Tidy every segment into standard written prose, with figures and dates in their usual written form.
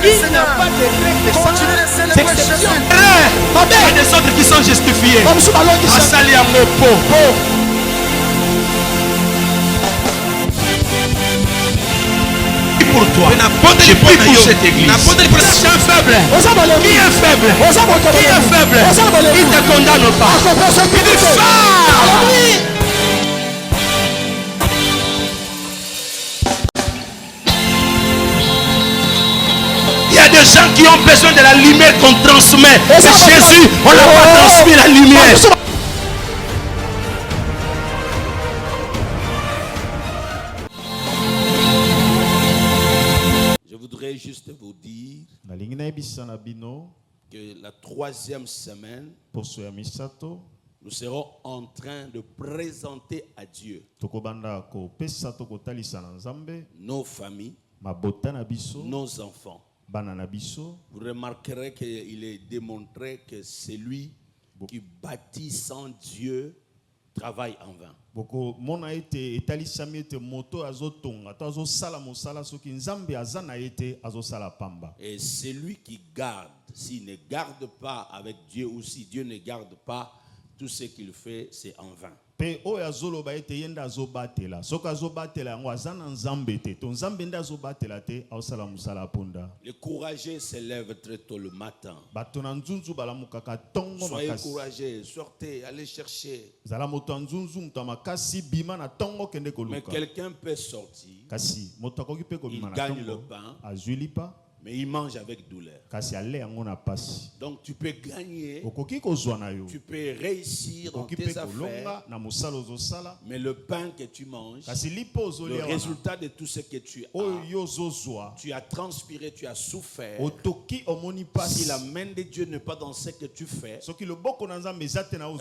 Il n'y a pas de règle sans exception. Il y a des autres qui sont justifiés. Asali ya mopo. Pour toi, je prie pour cette église. Je suis faible. Qui est faible? Qui est faible? Il ne te condamne pas. Il est fort. Il y a des gens qui ont besoin de la lumière qu'on transmet. Et Jésus, on n'a pas transmis la lumière. Je voudrais juste vous dire que la 3e semaine, nous serons en train de présenter à Dieu nos familles, nos enfants. Vous remarquerez qu'il est démontré que celui qui bâtit sans Dieu travaille en vain. Et celui qui garde, s'il ne garde pas avec Dieu ou si Dieu ne garde pas, tout ce qu'il fait, c'est en vain. Le courageux se lève très tôt le matin. Soyez courageux, sortez, allez chercher. Mais quelqu'un peut sortir, il gagne le pain, mais il mange avec douleur. Donc tu peux gagner, tu peux réussir dans tes affaires, mais le pain que tu manges, le résultat de tout ce que tu as transpiré, tu as souffert. Si la main de Dieu n'est pas dans ce que tu fais, ça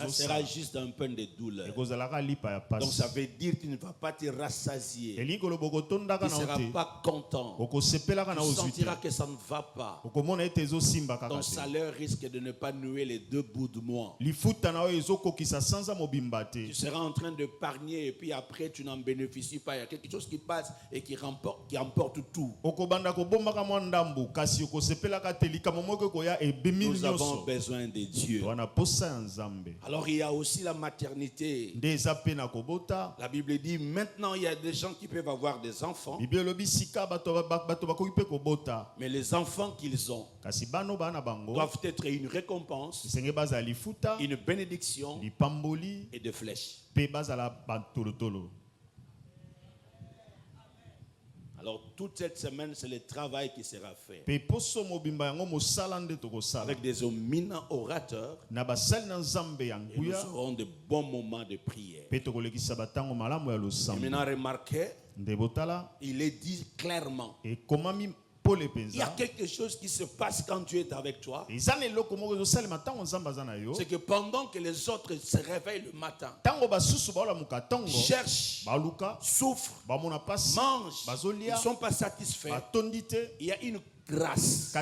sera juste un pain de douleur. Donc ça veut dire que tu ne vas pas te rassasier, tu ne seras pas content, tu sentiras que ça ne va pas. Ton salaire risque de ne pas nouer les 2 bouts de mois. Tu seras en train de d'épargner et puis après tu n'en bénéficies pas. Il y a quelque chose qui passe et qui emporte tout. Nous avons besoin de Dieu. Alors il y a aussi la maternité. La Bible dit maintenant il y a des gens qui peuvent avoir des enfants. Mais les enfants qu'ils ont doivent être une récompense, une bénédiction et des flèches. Alors toute cette semaine, c'est le travail qui sera fait. Avec des hommes orateurs, et nous aurons de bons moments de prière. Et maintenant, remarquez, il est dit clairement. Il y a quelque chose qui se passe quand Dieu est avec toi. C'est que pendant que les autres se réveillent le matin, cherchent, souffrent, mangent, ils ne sont pas satisfaits. Il y a une grâce.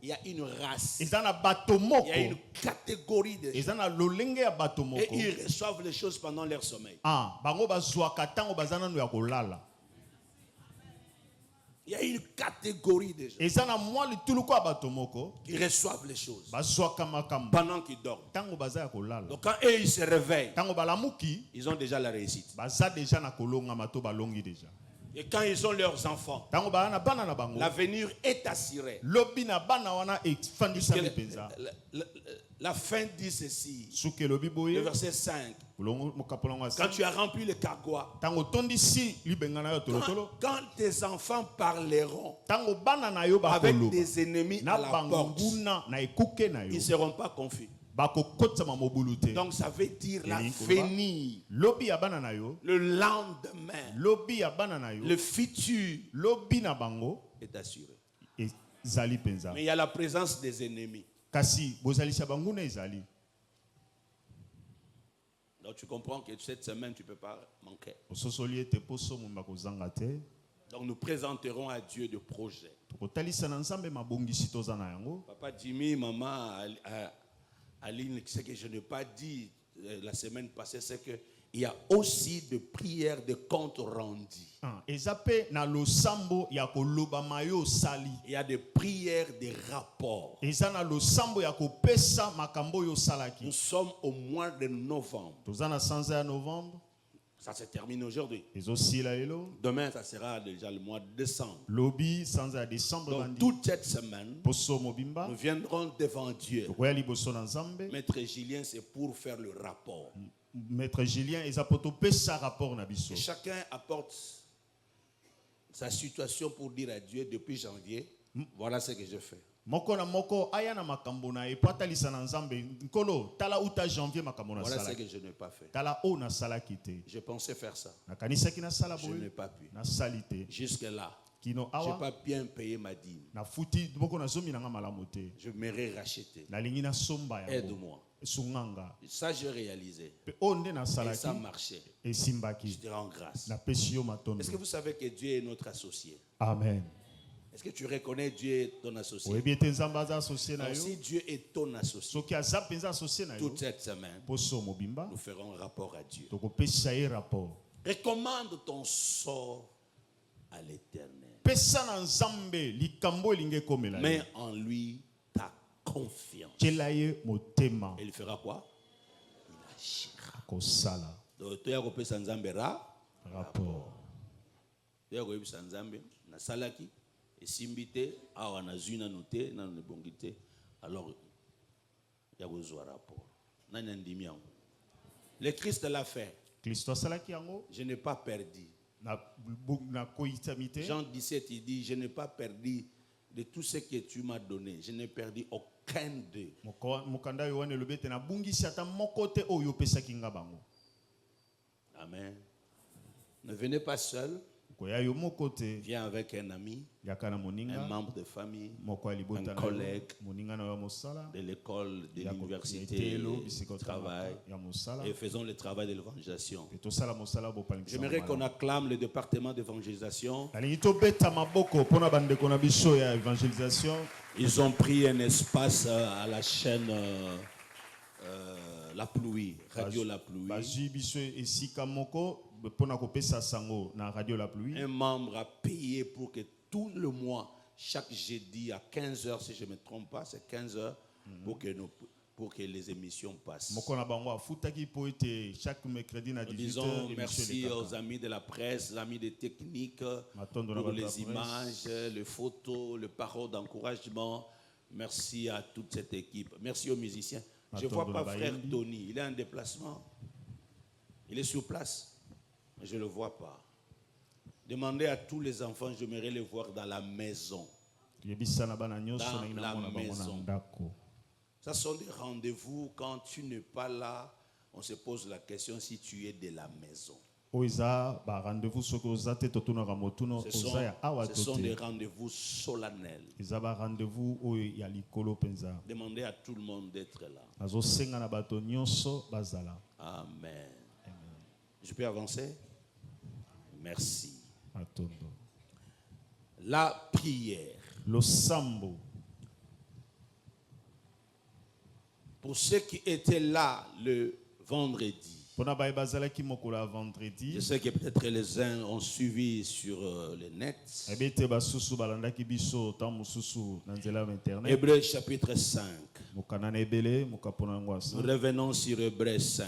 Il y a une race. Il y a une catégorie de gens. Et ils reçoivent les choses pendant leur sommeil. Il y a une catégorie de gens qui reçoivent les choses pendant qu'ils dorment. Donc quand eux ils se réveillent, ils ont déjà la réussite. Et quand ils ont leurs enfants, l'avenir est assuré. La fin dit ceci, le verset 5. Quand tu as rempli le carquois, quand tes enfants parleront avec des ennemis à la porte, ils ne seront pas confus. Donc ça veut dire l'avenir, le lendemain, le futur est assuré. Mais il y a la présence des ennemis. Donc tu comprends que cette semaine tu ne peux pas manquer. Donc nous présenterons à Dieu des projets. Papa Jimmy, maman Aline, ce que je n'ai pas dit la semaine passée, c'est que il y a aussi des prières de compte rendu. Il y a des prières de rapport. Nous sommes au mois de novembre. Ça se termine aujourd'hui. Demain, ça sera déjà le mois de décembre. Donc, toute cette semaine, nous viendrons devant Dieu. Maître Julien, c'est pour faire le rapport. Maître Julien, ils apportent ça rapport. Chacun apporte sa situation pour dire à Dieu depuis janvier, voilà ce que je fais. Voilà ce que je n'ai pas fait. Je pensais faire ça. Je n'ai pas pu. Jusque-là, je n'ai pas bien payé ma dîme. Je m'aurais racheté. Aide-moi. Ça, j'ai réalisé. Et ça marchait. Je te rends grâce. Est-ce que vous savez que Dieu est notre associé? Amen. Est-ce que tu reconnais Dieu est ton associé? Donc, si Dieu est ton associé, toute cette semaine, nous ferons rapport à Dieu. Recommande ton sort à l'Éternel. Mets en lui ta confiance. Et il fera quoi? Il agira. Donc, tu as repris rapport. Tu as repris Salaki. Et simbité, alors il y a besoin de rapport. Le Christ l'a fait. Je n'ai pas perdu. Jean 17, il dit, je n'ai pas perdu de tout ce que tu m'as donné. Je n'ai perdu aucun d'eux. Amen. Ne venez pas seul. Viens avec un ami, un membre de famille, un collègue de l'école, de l'université, du travail, et faisons le travail de l'évangélisation. J'aimerais qu'on acclame le département d'évangélisation. Ils ont pris un espace à la chaîne La Pluie, Radio La Pluie. Un membre a payé pour que tout le mois, chaque jeudi à 15h, si je ne me trompe pas, c'est 15h, pour que les émissions passent. Nous disons merci aux amis de la presse, aux amis des techniques, pour les images, les photos, les paroles d'encouragement. Merci à toute cette équipe. Merci aux musiciens. Je ne vois pas frère Tony, il est en déplacement. Il est sur place. Je ne le vois pas. Demandez à tous les enfants, j'aimerais les voir dans la maison. Dans la maison. Ça sont des rendez-vous. Quand tu n'es pas là, on se pose la question si tu es de la maison. Ce sont des rendez-vous solennels. Demandez à tout le monde d'être là. Amen. Je peux avancer? Merci. La prière. Pour ceux qui étaient là le vendredi. Je sais que peut-être les uns ont suivi sur le net. Hébreux chapitre 5. Nous revenons sur Hébreux 5.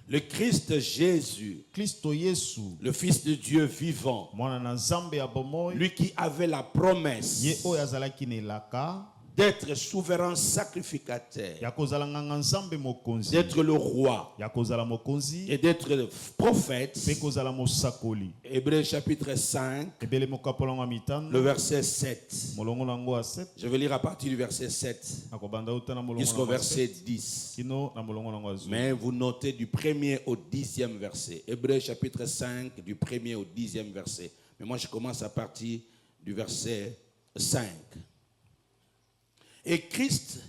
Le Christ Jésus, le Fils de Dieu vivant, lui qui avait la promesse d'être souverain sacrificateur, d'être le roi et d'être le prophète. Hébreux chapitre 5, le verset 7. Je vais lire à partir du verset 7 jusqu'au verset 10. Mais vous notez du 1er au 10e verset. Hébreux chapitre 5, du 1er au 10e verset. Mais moi je commence à partir du verset 5. Et Christ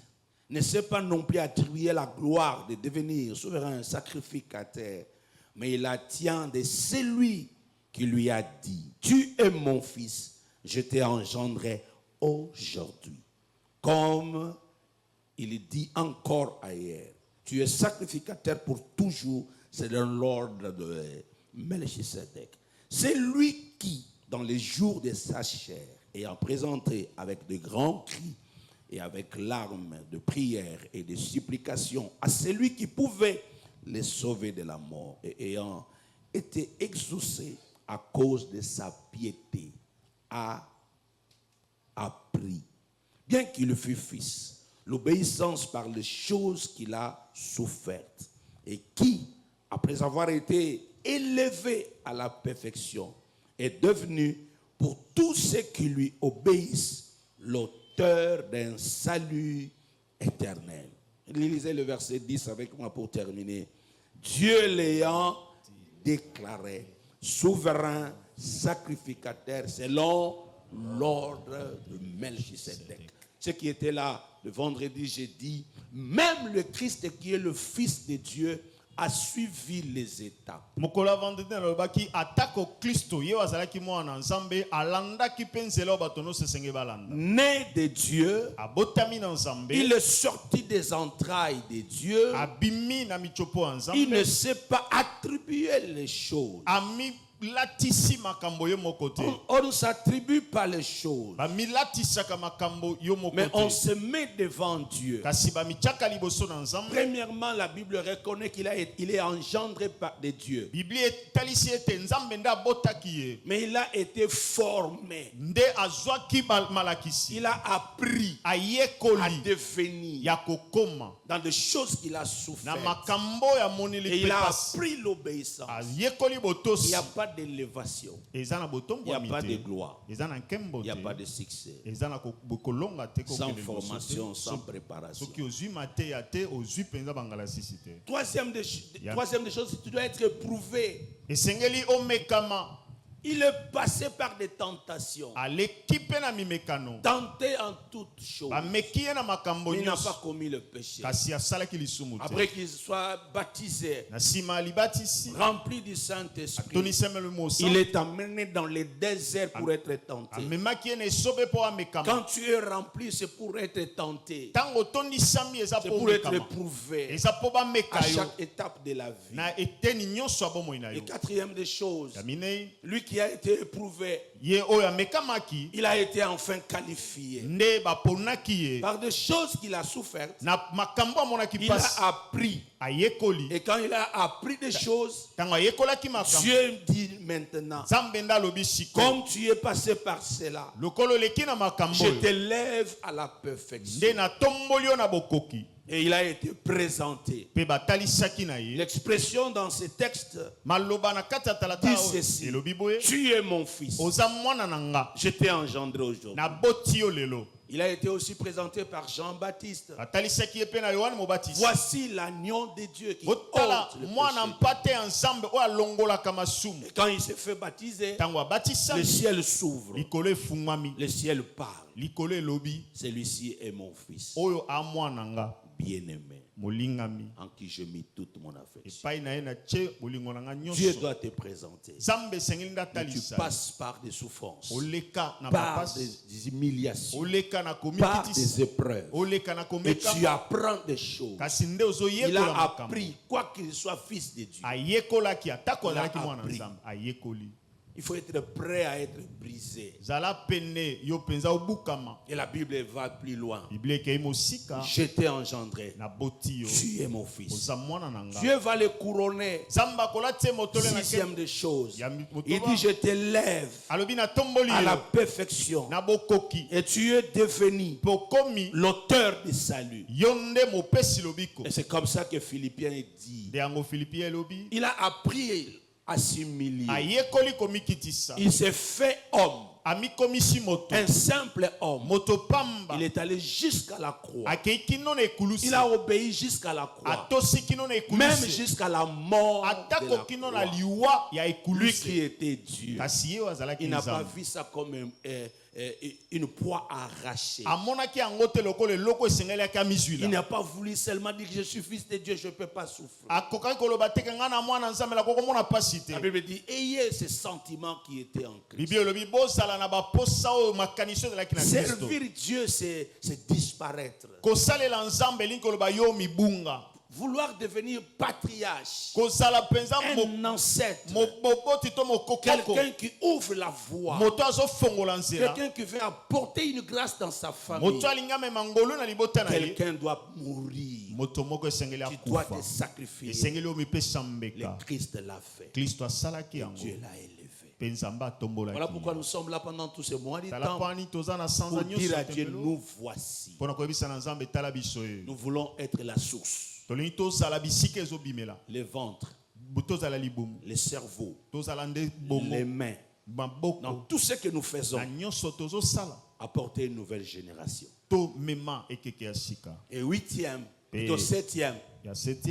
ne s'est pas non plus attribué la gloire de devenir souverain sacrificateur, mais il la tient de celui qui lui a dit, tu es mon fils, je t'ai engendré aujourd'hui. Comme il dit encore ailleurs, Tu es sacrificateur pour toujours. C'est dans l'ordre de Melchisedec. C'est lui qui, dans les jours de sa chair, ayant présenté avec de grands cris et avec larmes de prière et de supplications à celui qui pouvait les sauver de la mort, et ayant été exaucé à cause de sa piété, a appris, bien qu'il fût fils, l'obéissance par les choses qu'il a souffertes, et qui, après avoir été élevé à la perfection, est devenu pour tous ceux qui lui obéissent l'auteur d'un salut éternel. Lisez le verset 10 avec moi pour terminer. Dieu l'ayant déclaré souverain sacrificateur selon l'ordre de Melchisedec. Ceux qui étaient là le vendredi, j'ai dit, même le Christ qui est le Fils de Dieu a suivi les étapes. Né de Dieu, il est sorti des entrailles de Dieu. Il ne sait pas attribuer les choses. On ne s'attribue pas les choses, mais on se met devant Dieu. Premièrement, la Bible reconnaît qu'il est engendré par des dieux, mais il a été formé. Il a appris à devenir dans des choses qu'il a souffert, et il a appris l'obéissance. Il n'y a pas d'élévation, il n'y a pas de gloire, il n'y a pas de succès sans formation, sans préparation. Troisième des choses, tu dois être éprouvé. Il est passé par des tentations, tenté en toutes choses, mais il n'a pas commis le péché. Après qu'il soit baptisé, rempli du Saint-Esprit, il est amené dans les déserts pour être tenté. Quand tu es rempli, c'est pour être tenté, c'est pour être éprouvé à chaque étape de la vie. Et quatrième des choses, lui qui a été éprouvé, il a été enfin qualifié par des choses qu'il a souffertes. Il a appris, et quand il a appris des choses, Dieu dit maintenant, comme tu es passé par cela, je t'élève à la perfection. Et il a été présenté. L'expression dans ce texte dit ceci: tu es mon fils, je t'ai engendré aujourd'hui. Il a été aussi présenté par Jean-Baptiste. Voici l'agneau de Dieu qui ôte le péché. Et quand il s'est fait baptiser, le ciel s'ouvre, le ciel parle. Celui-ci est mon fils bien-aimé, en qui je mis toute mon affection. Dieu doit te présenter. Mais tu passes par des souffrances, par des humiliations, par des épreuves, et tu apprends des choses. Il a appris, quoi qu'il soit fils de Dieu. Il a appris. Il faut être prêt à être brisé. Et la Bible va plus loin. Je t'ai engendré, tu es mon fils. Dieu va le couronner. Sixième des choses, il dit: je t'élève à la perfection, et tu es devenu l'auteur du salut. Et c'est comme ça que Philippiens dit, il a appris à s'humilier. Il s'est fait homme, un simple homme. Il est allé jusqu'à la croix. Il a obéi jusqu'à la croix, même jusqu'à la mort de la croix. Lui qui était Dieu, il n'a pas vu ça comme une proie arrachée. Il n'a pas voulu seulement dire que je suis fils de Dieu, je ne peux pas souffrir. La Bible dit: ayez ce sentiment qui était en Christ. Servir Dieu, c'est disparaître. vouloir devenir patriarche, un ancêtre, quelqu'un qui ouvre la voie, quelqu'un qui veut apporter une grâce dans sa famille, quelqu'un doit mourir, tu dois te sacrifier. Le Christ l'a fait, Dieu l'a élevé. Voilà pourquoi nous sommes là pendant tous ces mois de temps pour dire à Dieu, nous voici. Nous voulons être la source, les ventres, les cerveaux, les mains. Dans tout ce que nous faisons, apporter une nouvelle génération. Et huitième, plutôt septième,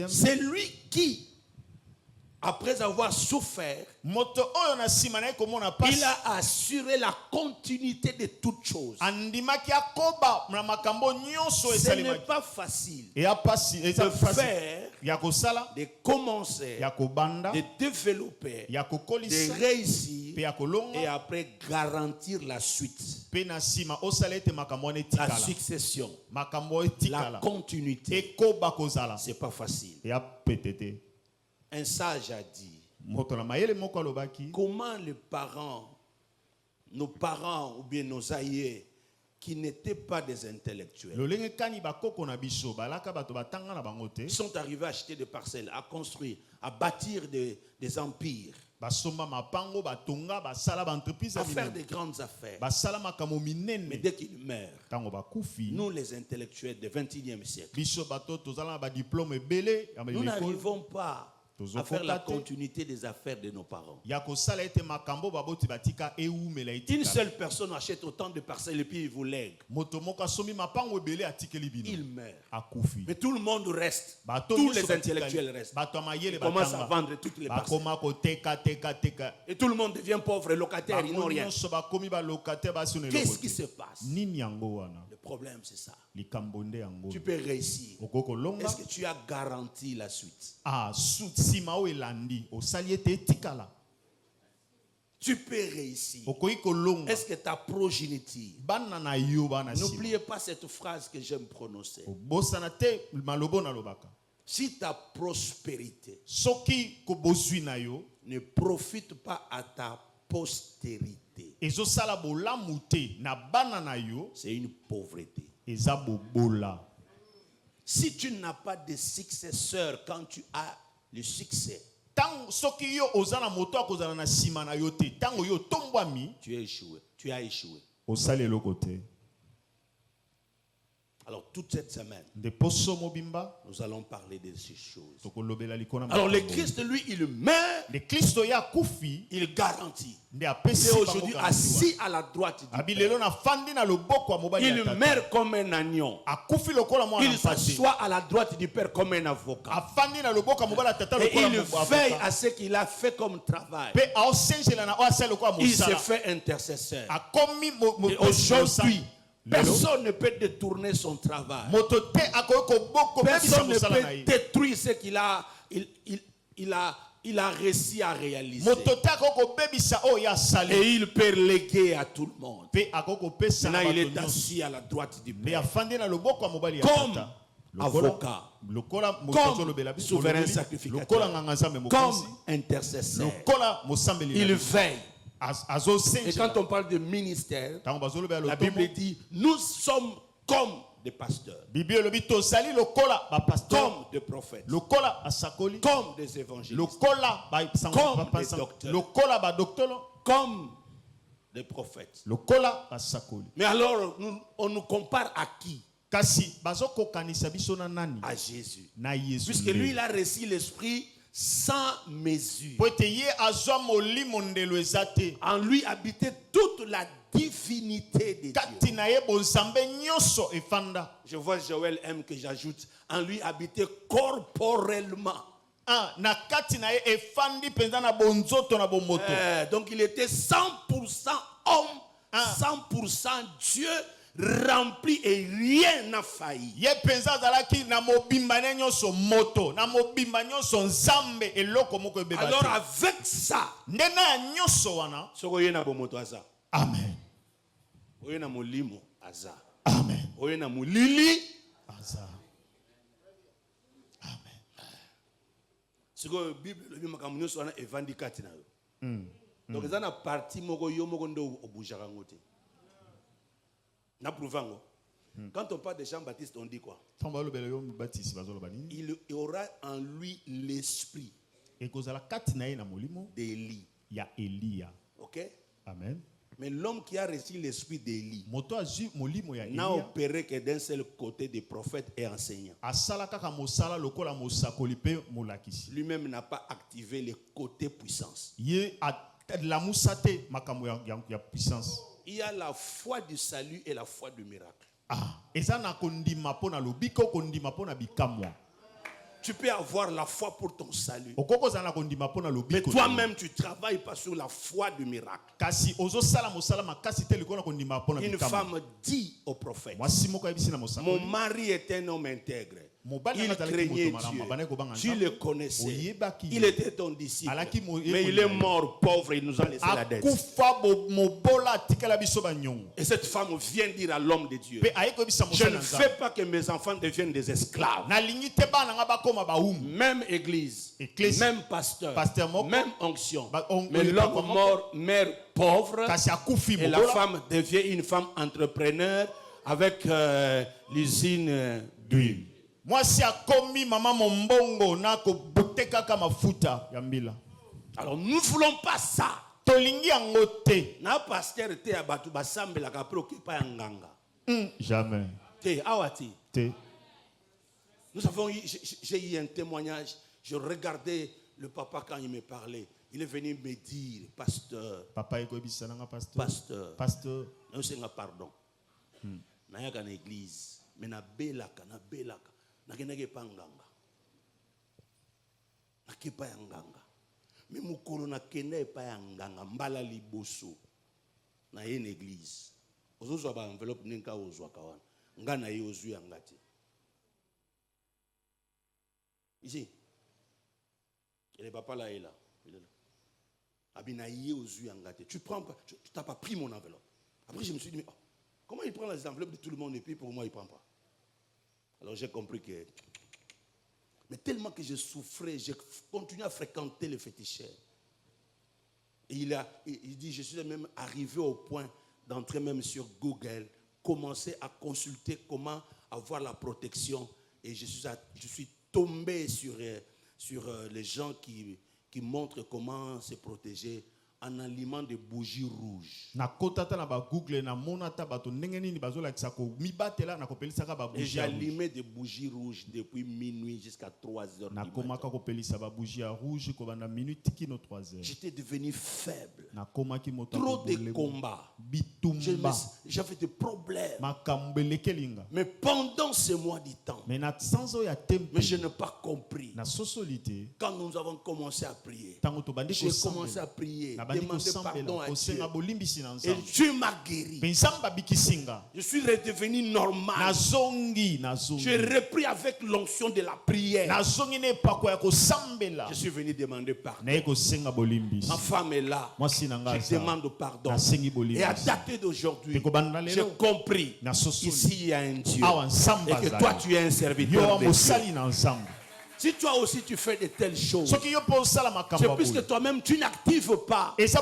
c'est lui qui, après avoir souffert, il a assuré la continuité de toutes choses. Ce n'est pas facile de faire, de commencer, de développer, de réussir et après garantir la suite, la succession, la continuité. C'est pas facile. Un sage a dit, comment nos parents ou bien nos aïeux qui n'étaient pas des intellectuels sont arrivés à acheter des parcelles, à construire, à bâtir des empires, à faire de grandes affaires. Mais dès qu'ils meurent, nous les intellectuels du XXIe siècle, nous n'arrivons pas à faire la continuité des affaires de nos parents. Une seule personne achète autant de parcelles et puis il vous lègue. Il meurt. Mais tout le monde reste. Tous les intellectuels restent. Ils commencent à vendre toutes les parcelles. Et tout le monde devient pauvre et locataire. Ils n'ont rien. Qu'est-ce qui se passe? Le problème, c'est ça. Tu peux réussir. Est-ce que tu as garanti la suite? Tu peux réussir. Est-ce que ta progéniture? N'oubliez pas cette phrase que j'aime prononcer. Si ta prospérité ne profite pas à ta postérité, c'est une pauvreté. Si tu n'as pas de successeur quand tu as le succès, tu as échoué. Alors toute cette semaine, nous allons parler de ces choses. Alors le Christ, lui, il meurt, il garantit. Il est aujourd'hui assis à la droite du Père. Il meurt comme un agneau. Il s'assoit à la droite du Père comme un avocat. Et il veille à ce qu'il a fait comme travail. Il s'est fait intercesseur. Et aujourd'hui, personne ne peut détourner son travail. Personne ne peut détruire ce qu'il a, il a réussi à réaliser. Et il peut léguer à tout le monde. Maintenant, il est assis à la droite du Père. Comme avocat, comme souverain sacrificateur, comme intercesseur. Il veille. Et quand on parle de ministère, la Bible dit, nous sommes comme des pasteurs, comme des prophètes, comme des évangélistes, comme des docteurs, comme des prophètes. Mais alors, on nous compare à qui? À Jésus. Puisque lui, il a reçu l'esprit sans mesure. En lui habitait toute la divinité de Dieu. Je vois Joël M que j'ajoute. En lui habitait corporellement. Donc il était 100% homme, 100% Dieu, rempli et rien n'a failli. Alors avec ça, amen. Amen. Amen. la Bible, le Bible, c'est un évangélicateur. Donc, ils ont parti, moko yo moko ndo obujara ngote. Na prouvango. Quand on parle de Jean-Baptiste, on dit quoi? Il aura en lui l'esprit d'Élie. Ok? Amen. Mais l'homme qui a reçu l'esprit d'Élie n'a opéré que d'un seul côté des prophètes et enseignants. Lui-même n'a pas activé le côté puissance. Il y a la foi du salut et la foi du miracle. Tu peux avoir la foi pour ton salut. Mais toi-même, tu ne travailles pas sur la foi du miracle. Une femme dit au prophète, mon mari est un homme intègre. Il craignait Dieu. Tu le connaissais. Il était ton disciple. Mais il est mort pauvre. Il nous a laissé la dette. Et cette femme vient dire à l'homme de Dieu, je ne fais pas que mes enfants deviennent des esclaves. Même église, même pasteur, même onction. Mais l'homme mort, mère pauvre. Et la femme devient une femme entrepreneur avec l'usine d'huile. Moi, si a commis maman mon bongo na ko boteka kama mafuta yambila. Alors nous ne voulons pas ça. Tolingi angote. Na pasteur te abatu basambela ka préoccupé nganga. Jamais. Te awati. Te. Nous avons j'ai eu un témoignage. Je regardais le papa quand il me parlait. Il est venu me dire, pasteur. Papa ekobisa nanga pasteur. Pasteur. Pasteur. Nous senga pardon. Na ya kana église, mais na belaka. Nakenake panganga. Nakepa yanganga. Mais mukolo nakenda pa yanganga mbala liboso. Na une église. Ozozo ba enveloppe ninka ozwa kawana. Nga na ye ozu yangati. Ici. Et le papa là est là. Il est là. Abina ye ozu yangati. Tu prends pas, tu t'as pas pris mon enveloppe. Après je me suis dit mais oh, comment il prend les enveloppes de tout le monde et puis pour moi il prend pas. Alors j'ai compris que... Mais tellement que je souffrais, j'ai continué à fréquenter les féticheurs. Et il dit, je suis même arrivé au point d'entrer même sur Google, commencer à consulter comment avoir la protection. Et je suis tombé sur les gens qui montrent comment se protéger en allumant des bougies rouges. Et j'ai allumé des bougies rouges depuis minuit jusqu'à 3h du matin. J'étais devenu faible. Trop de combats. J'avais des problèmes. Mais pendant ce mois du temps, mais je n'ai pas compris. Quand nous avons commencé à prier, j'ai commencé à prier. Demander pardon à Dieu. Et Dieu m'a guéri. Je suis redevenu normal. J'ai repris avec l'onction de la prière. Je suis venu demander pardon. Ma femme est là. Je demande pardon. Et à date d'aujourd'hui, j'ai compris ici il y a un Dieu. Et que toi tu es un serviteur de Dieu. Si toi aussi tu fais de telles choses, c'est puisque toi-même tu n'actives pas. Ce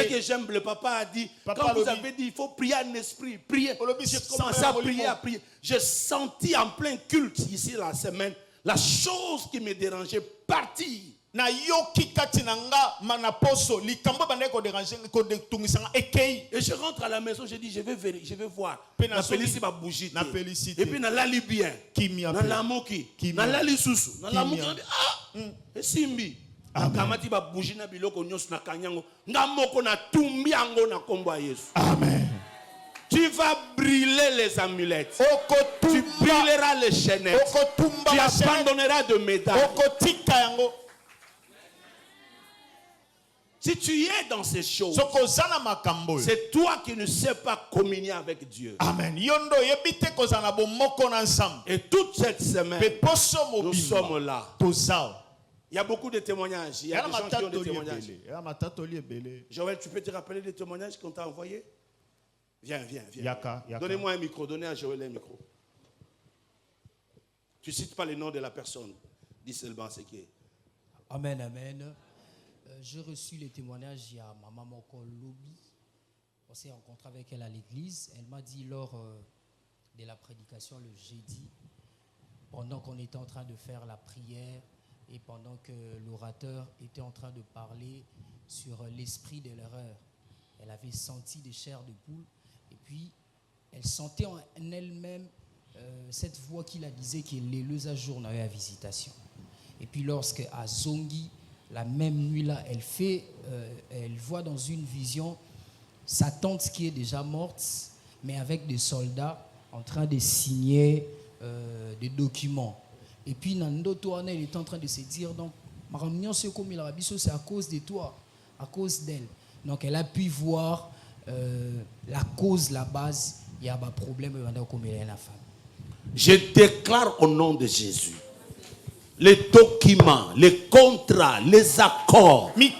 que j'aime, le papa a dit, quand vous avez dit il faut prier en esprit, prier. J'ai commencé à prier. J'ai senti en plein culte ici la semaine, la chose qui me dérangeait partir. Et je rentre à la maison, je dis je vais voir. Et puis na lali bien. Na lamoki. Na lali susu. Na lamoki. Et simbi. Kamati ba bougie na biloko nyos na kanyango. Nga moko na tumbi ango na kombo Yesu. Amen. Tu vas brûler les amulettes. Tu brûleras les chaînettes. Tu abandonneras de médailles. Si tu es dans ces choses, c'est toi qui ne sais pas communier avec Dieu. Amen. Et toute cette semaine, nous sommes là. Il y a beaucoup de témoignages. Il y a des gens qui ont des témoignages. Joël, tu peux te rappeler des témoignages qu'on t'a envoyés? Viens. Donnez-moi un micro. Donnez à Joël un micro. Tu ne cites pas le nom de la personne. Dis seulement ce qui est. Amen, amen. J'ai reçu les témoignages, il y a ma maman Kolobi. On s'est rencontré avec elle à l'église. Elle m'a dit lors de la prédication le jeudi, pendant qu'on était en train de faire la prière et pendant que l'orateur était en train de parler sur l'esprit de l'erreur, elle avait senti des chairs de poule et puis elle sentait en elle-même cette voix qui la disait qu'elle est l'éleuse à jour à visitation. Et puis lorsque à Zongi, la même nuit-là, elle voit dans une vision sa tante qui est déjà morte, mais avec des soldats en train de signer des documents. Et puis Nando elle est en train de se dire, donc, c'est à cause de toi, à cause d'elle. Donc elle a pu voir la cause, la base, il y a un problème comme elle est la femme. Je déclare au nom de Jésus, les documents, les contrats, les accords, les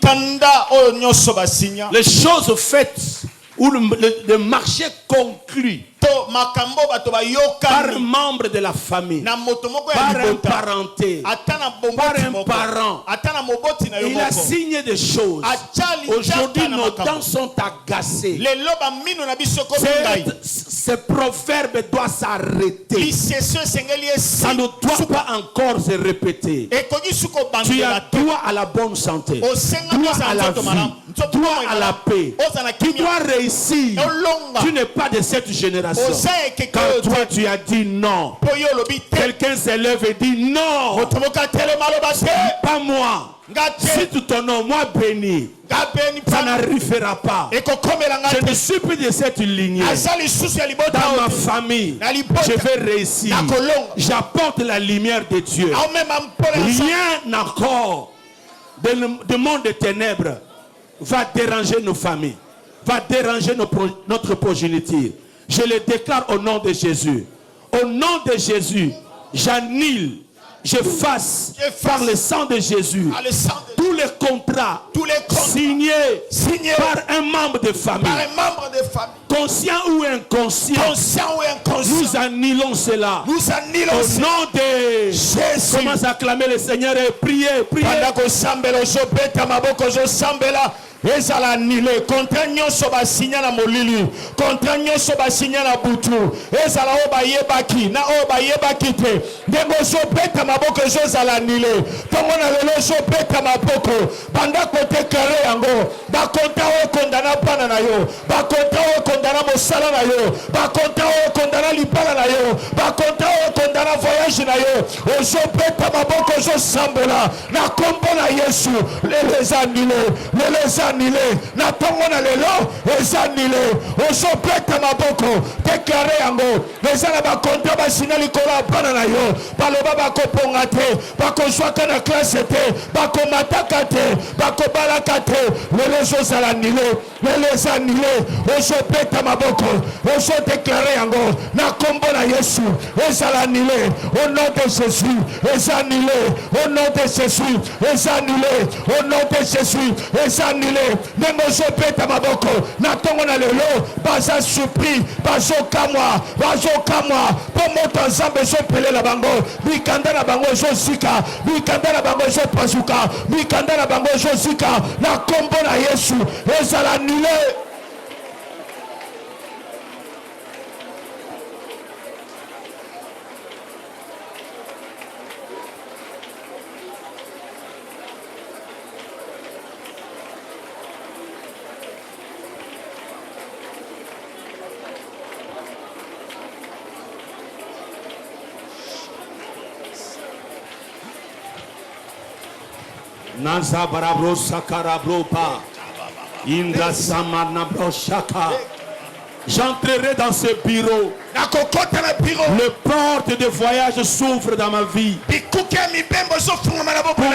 choses faites ou le marché conclu par un membre de la famille, par un parenté, par un parent. Il a signé des choses. Aujourd'hui, nos dents sont agacées. Ce proverbe doit s'arrêter. Ça ne doit pas encore se répéter. Tu as droit à la bonne santé, droit à la vie, droit à la paix. Tu dois réussir. Tu n'es pas de cette génération. Car toi tu as dit non. Quelqu'un s'élève et dit non. Pas moi. Si tu ton nom, moi béni, ça n'arrivera pas. Je ne suis plus de cette lignée. Dans ma famille, je vais réussir. J'apporte la lumière de Dieu. Rien encore de monde de ténèbres va déranger nos familles, va déranger notre progéniture. Je le déclare au nom de Jésus. Au nom de Jésus, j'annule, j'efface par le sang de Jésus tous les contrats signés par un membre de famille. Conscient ou inconscient, nous annulons cela. Au nom de Jésus. Commence à acclamer le Seigneur et prier. Ezala nile kontra nyonso basinya na molili kontra nyonso basinya na butu ezala oba yebaki na oba yebaki te ndego zopeta maboko ezala nile tomona lelo zopeta maboko banda kote kare yango bakonta o kondana pana na yo bakonta o kondana mosala na yo bakonta o kondana lipala na yo bakonta o kondana voyage na yo ozopeta maboko zosambola na kombo na Yesu les annulé na tongo na lelo ezanile osopeta maboko déclaré yango ezala ba kontra ba sinali kola bana na yo baloba bakoponga te bakozwaka na classe te bakomataka te bakobalaka te lelo ezala nile lelo ezanile osopeta maboko oso déclaré yango na kombo na Yesu ezala nile au nom de Jésus ezanile au nom de Jésus ezanile au nom de Jésus ezanile nengo zopeta maboko na tongo na lelo baza surpris bazokamwa po moto nzambe ezopelela bango mikanda na bango ezozika mikanda na bango ezopasuka mikanda na bango ezozika na kombo na Yesu ezala nile. Nanza barabro sakarabro pa Indra samana broshaka. J'entrerai dans ce bureau. Les portes de voyage s'ouvrent dans ma vie. Pour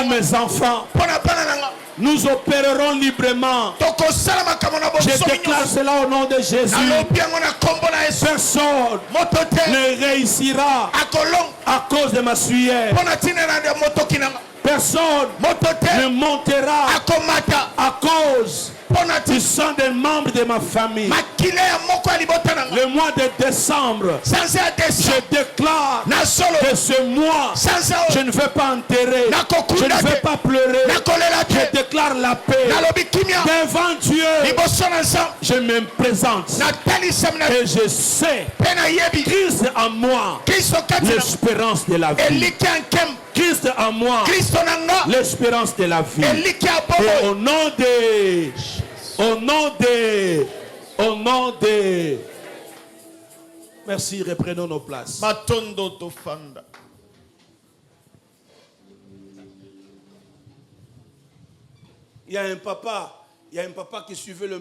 mes enfants, nous opérerons librement. Je déclare cela au nom de Jésus. Personne ne réussira à cause de ma sueur. Personne ne montera à cause Ils sont des membres de ma famille. Le mois de décembre, je déclare que ce mois, je ne vais pas enterrer, je ne vais pas pleurer, je déclare la paix. Devant Dieu, je me présente et je sais Christ en moi, l'espérance de la vie. Christ en moi, l'espérance de la vie. Et au nom de merci, reprenons nos places. Il y a un papa qui suivait le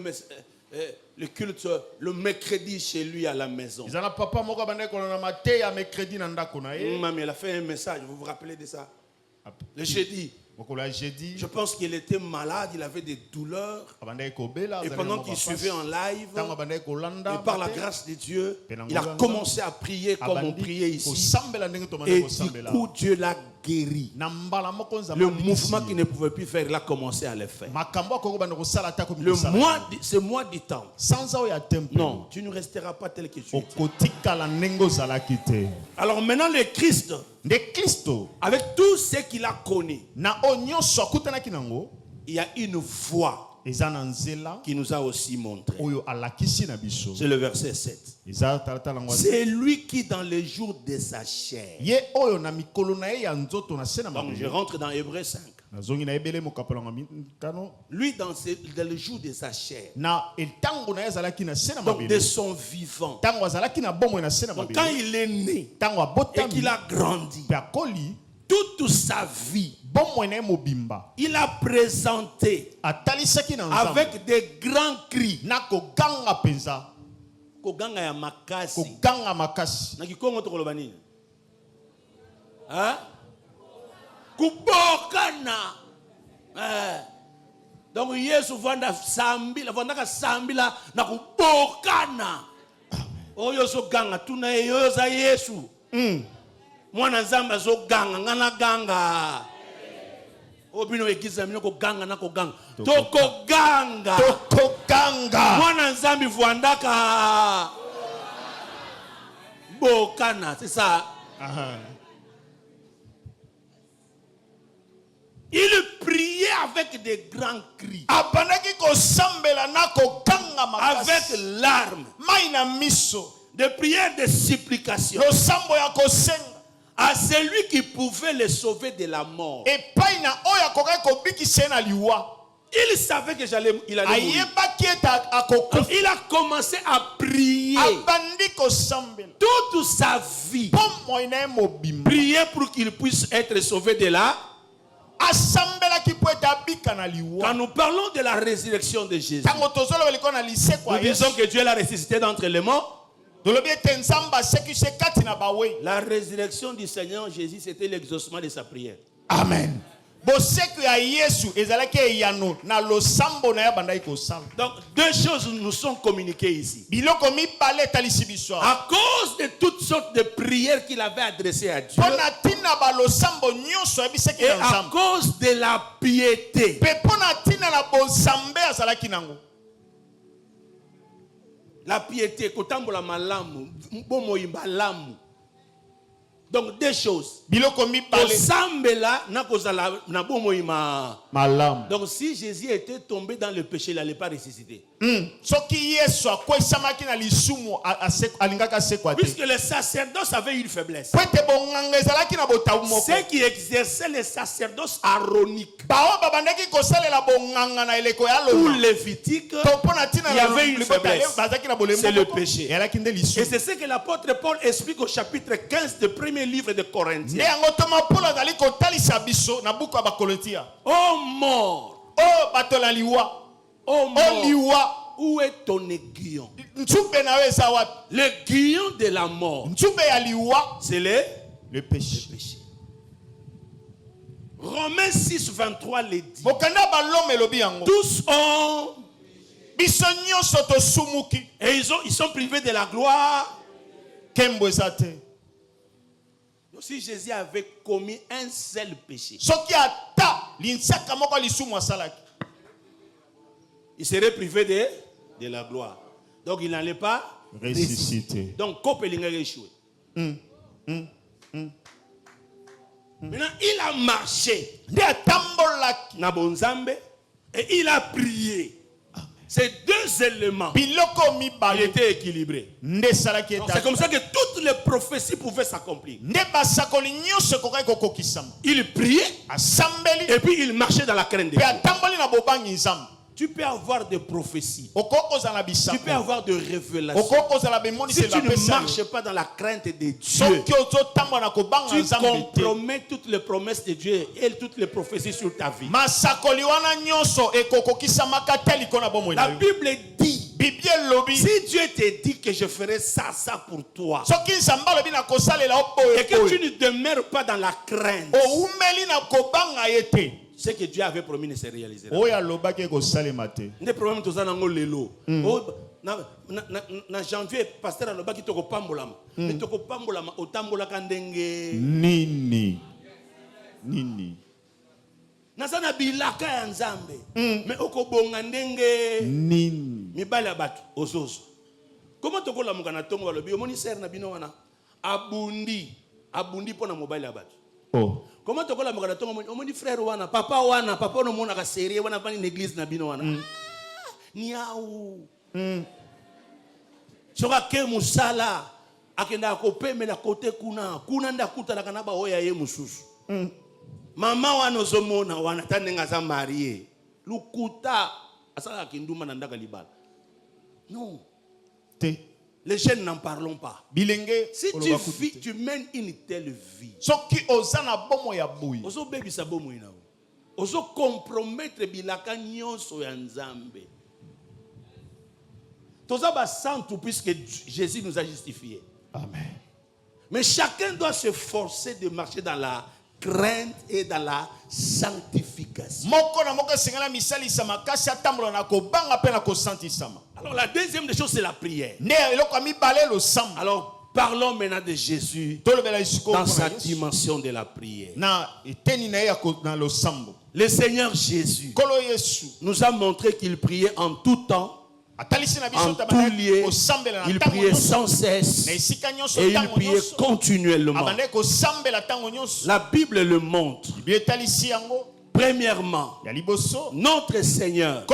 culte le mercredi chez lui à la maison. Il a fait un message, vous vous rappelez de ça? Le jeudi. Je pense qu'il était malade, il avait des douleurs. Et pendant qu'il suivait en live, et par la grâce de Dieu, il a commencé à prier comme on priait ici. Et du coup, Dieu l'a guéri. Le mouvement qu'il ne pouvait plus faire, il a commencé à le faire. Ce mois du temps. Non, tu ne resteras pas tel que tu es. Alors maintenant, le Christ, avec tout ce qu'il a connu, il y a une voix qui nous a aussi montré. C'est le verset 7. C'est lui qui dans les jours de sa chair. Donc je rentre dans Hébreux 5. Lui dans les jours de sa chaire. Donc de son vivant. Donc quand il est né et qu'il a grandi, toute sa vie, il a présenté avec des grands cris. Koganga ya makasi. Na kikongo to koloba nini? Hein? Kubokana. Donc Yesu vanda sambila na kubokana. Oyo so ganga tuna yoza Yesu. Mwana nzamba zo ganga ngana ganga. Obino egiza mino ko ganga na ko ganga. Toko ganga. Mwana nzambi vuandaka. Bokana, c'est ça. Il priait avec des grands cris. Avec larmes. Des prières de supplication. À celui qui pouvait le sauver de la mort. Il savait que il allait mourir. Donc, il a commencé à prier toute sa vie. Prier pour qu'il puisse être sauvé de la. Quand nous parlons de la résurrection de Jésus, nous disons que Dieu l'a ressuscité d'entre les morts. La résurrection du Seigneur Jésus, c'était l'exaucement de sa prière. Amen. Donc deux choses nous sont communiquées ici. À cause de toutes sortes de prières qu'il avait adressées à Dieu, et à cause de la piété, la piété, kotambola malamu, bomoyimba lamu. Donc deux choses. Donc si Jésus était tombé dans le péché, il n'allait pas ressusciter. Puisque les sacerdoces avaient une faiblesse. Ceux qui exerçaient les sacerdoces aroniques ou lévitiques, il y avait une faiblesse. C'est le péché. Et c'est ce que l'apôtre Paul explique au chapitre 15 du premier livre de Corinthiens. Oh mort, oh mort, où est ton aiguillon? L'aiguillon de la mort, c'est le péché. Romains 6, 23 le dit. Tous ont et ils sont privés de la gloire. Si Jésus avait commis un seul péché, il serait privé de la gloire. Donc il n'allait pas ressusciter. Donc Kopelinga a échoué. Maintenant, il a marché na bonzambe et il a prié. Ces deux éléments, il était équilibré. C'est comme ça que toutes les prophéties pouvaient s'accomplir. Il priait et puis il marchait dans la crainte de Dieu. Tu peux avoir des prophéties. Tu peux avoir des révélations. Si tu ne marches pas dans la crainte de Dieu, tu compromets toutes les promesses de Dieu et toutes les prophéties sur ta vie. La Bible dit, si Dieu te dit que je ferai ça pour toi, et que tu ne demeures pas dans la crainte, ce que Dieu avait promis ne se réalisera pas. Les problèmes tous en lelo. Na janvier pasteur alobaki toko pambolama. Mais toko pambolama otambola kandenge. Nini. Nazana bilaka ya nzambe. Mais okobonga ndenge. Nini. Mibala batu ozozo. Comment toko la mukana tongo balobi omoni ser na bino wana abundi pona mobile batu. Oh. Comment tu as dit que frère wana papa no mona ka série wana pa ni église na bino wana niaou soka ke musala akenda ko pemela côté kuna ndakuta na kana ba oya ye mususu mama wana ozomona wana tanenga za marié lukuta asala kinduma na ndaka libala non te. Les jeunes n'en parlons pas. Si tu mènes une telle vie, ozo baby sa bomo ina. Ozo compromettre bilaka nyonso ya nzambe. Toza ba santu puisque Jésus nous a justifiés. Amen. Mais chacun doit se forcer de marcher dans la crainte et dans la sanctification. Alors la deuxième des choses, c'est la prière. Alors parlons maintenant de Jésus dans sa dimension de la prière. Le Seigneur Jésus nous a montré qu'il priait en tout temps, en tout lieu. Il priait sans cesse et il priait continuellement. La Bible le montre. Premièrement, notre Seigneur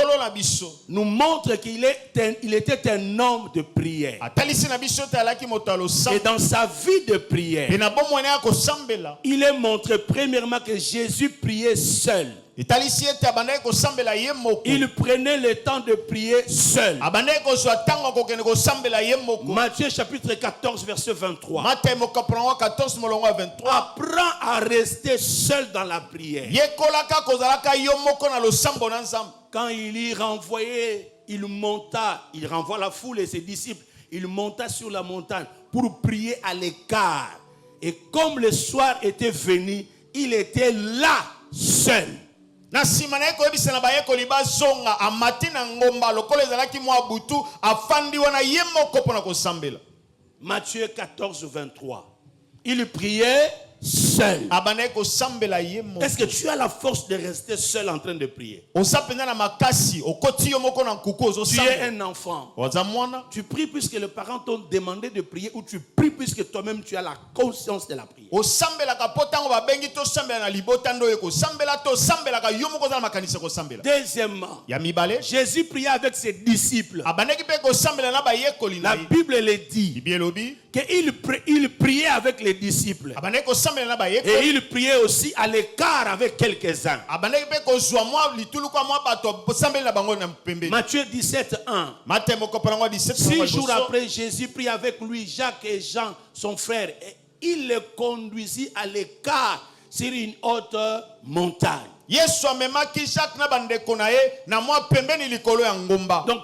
nous montre qu'il était un homme de prière. Et dans sa vie de prière, il est montré premièrement que Jésus priait seul. Il prenait le temps de prier seul. Matthieu chapitre 14 verset 23. Apprends à rester seul dans la prière. Quand il y renvoyait, il renvoie la foule et ses disciples, il monta sur la montagne pour prier à l'écart. Et comme le soir était venu, il était là seul. Matthieu 14 23. Il priait seul. Est-ce que tu as la force de rester seul en train de prier? Tu es un enfant. Tu pries puisque les parents t'ont demandé de prier, ou tu pries puisque toi-même tu as la conscience de la prière? Deuxièmement, Jésus priait avec ses disciples. La Bible le dit qu'il priait avec les disciples. Et il priait aussi à l'écart avec quelques-uns. Matthieu 17:1. 6 jours après, Jésus prit avec lui Jacques et Jean, son frère, et il les conduisit à l'écart sur une haute montagne. Donc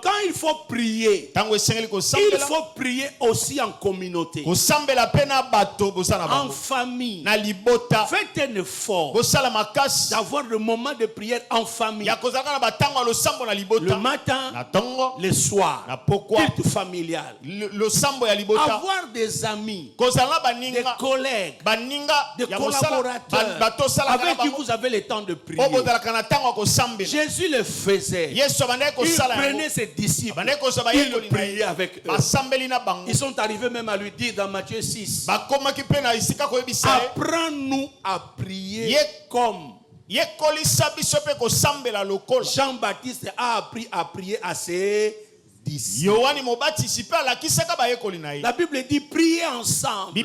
quand il faut prier, il faut prier aussi en communauté, en famille. Faites un effort d'avoir le moment de prière en famille, le matin, le soir, culte familial. Avoir des amis, des collègues, des collaborateurs avec qui vous avez le temps de prier. Jésus le faisait. Il prenait ses disciples. Il priait avec eux. Ils sont arrivés même à lui dire dans Matthieu 6, apprends-nous à prier comme Jean-Baptiste a appris à prier à ses disciples. La Bible dit prier ensemble.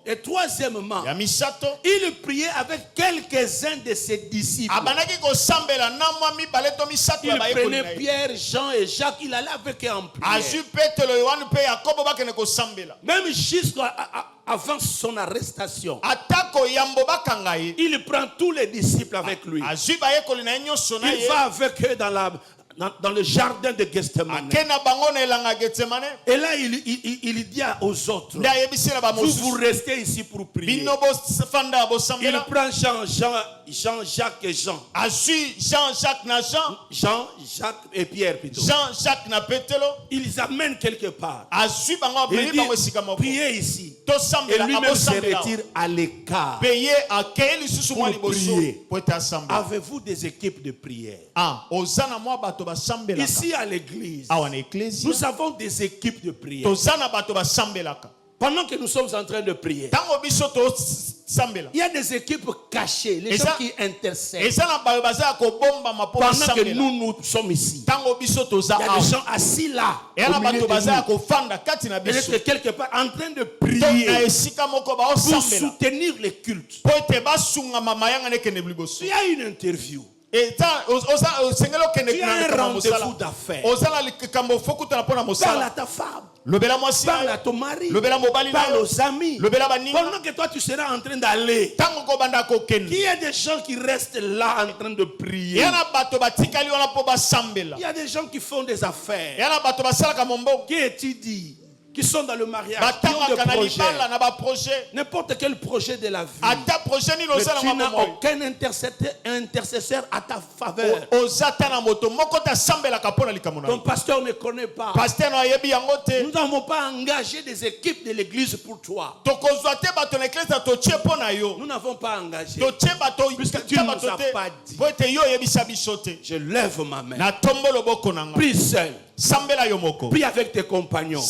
Et troisièmement, il priait avec quelques-uns de ses disciples. Il prenait Pierre, Jean et Jacques, il allait avec eux en prière. Même jusqu'à avant son arrestation, il prend tous les disciples avec lui. Il va avec eux dans le jardin de Gethsemane. Et là, il dit aux autres, vous restez ici pour prier. Il prend Jean-Jacques et Jean. Jean-Jacques et Pierre plutôt. Il les amène quelque part. Il dit, priez ici. Et lui-même se retire à l'écart pour prier. Avez-vous des équipes de prière? Ici à l'église, nous avons des équipes de prière. Pendant que nous sommes en train de prier, il y a des équipes cachées, les gens qui intercèdent. Pendant que nous sommes ici, il y a des gens assis là, au milieu de nous, quelque part en train de prier pour soutenir les cultes. Il y a une interview. Tu as un rendez-vous d'affaires. Parle à ta femme. Parle à ton mari. Parle aux amis. Pendant que toi tu seras en train d'aller, il y a des gens qui restent là en train de prier. Il y a des gens qui font des affaires, qui étudient, qui sont dans le mariage, qui ont des projets, n'importe quel projet de la vie. Mais tu n'as aucun intercesseur à ta faveur. Ton pasteur ne connaît pas. Nous n'avons pas engagé des équipes de l'église pour toi. Nous n'avons pas engagé, puisque tu ne nous as pas dit. Je lève ma main. Prie seul. Prie avec tes compagnons.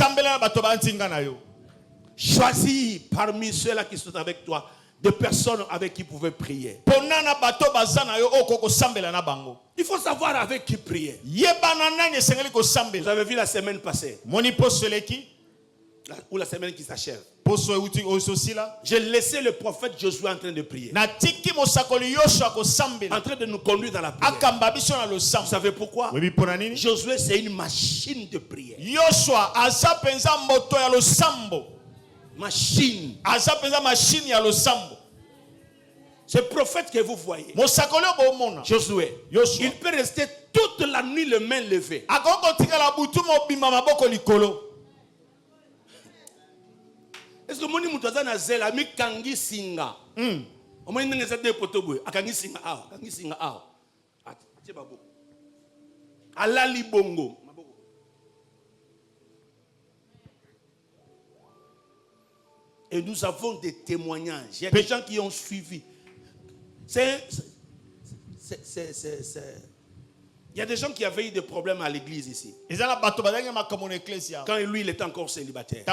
Choisis parmi ceux-là qui sont avec toi des personnes avec qui vous pouvez prier. Il faut savoir avec qui prier. Vous avez vu la semaine passée, ou la semaine qui s'achève, j'ai laissé le prophète Josué en train de prier, en train de nous conduire dans la prière. Vous savez pourquoi? Josué, c'est une machine de prière. Machine. Ce prophète que vous voyez, Josué, il peut rester toute la nuit les mains levées. Est-ce que moni mutaza na zela mi kangi singa? O moni ngeza de potobwe akangi singa awa, kangi singa awa. Ati babo. Alali bongo. Et nous avons des témoignages. Il y a des gens qui ont suivi. Il y a des gens qui avaient eu des problèmes à l'église ici. Quand lui, il était encore célibataire.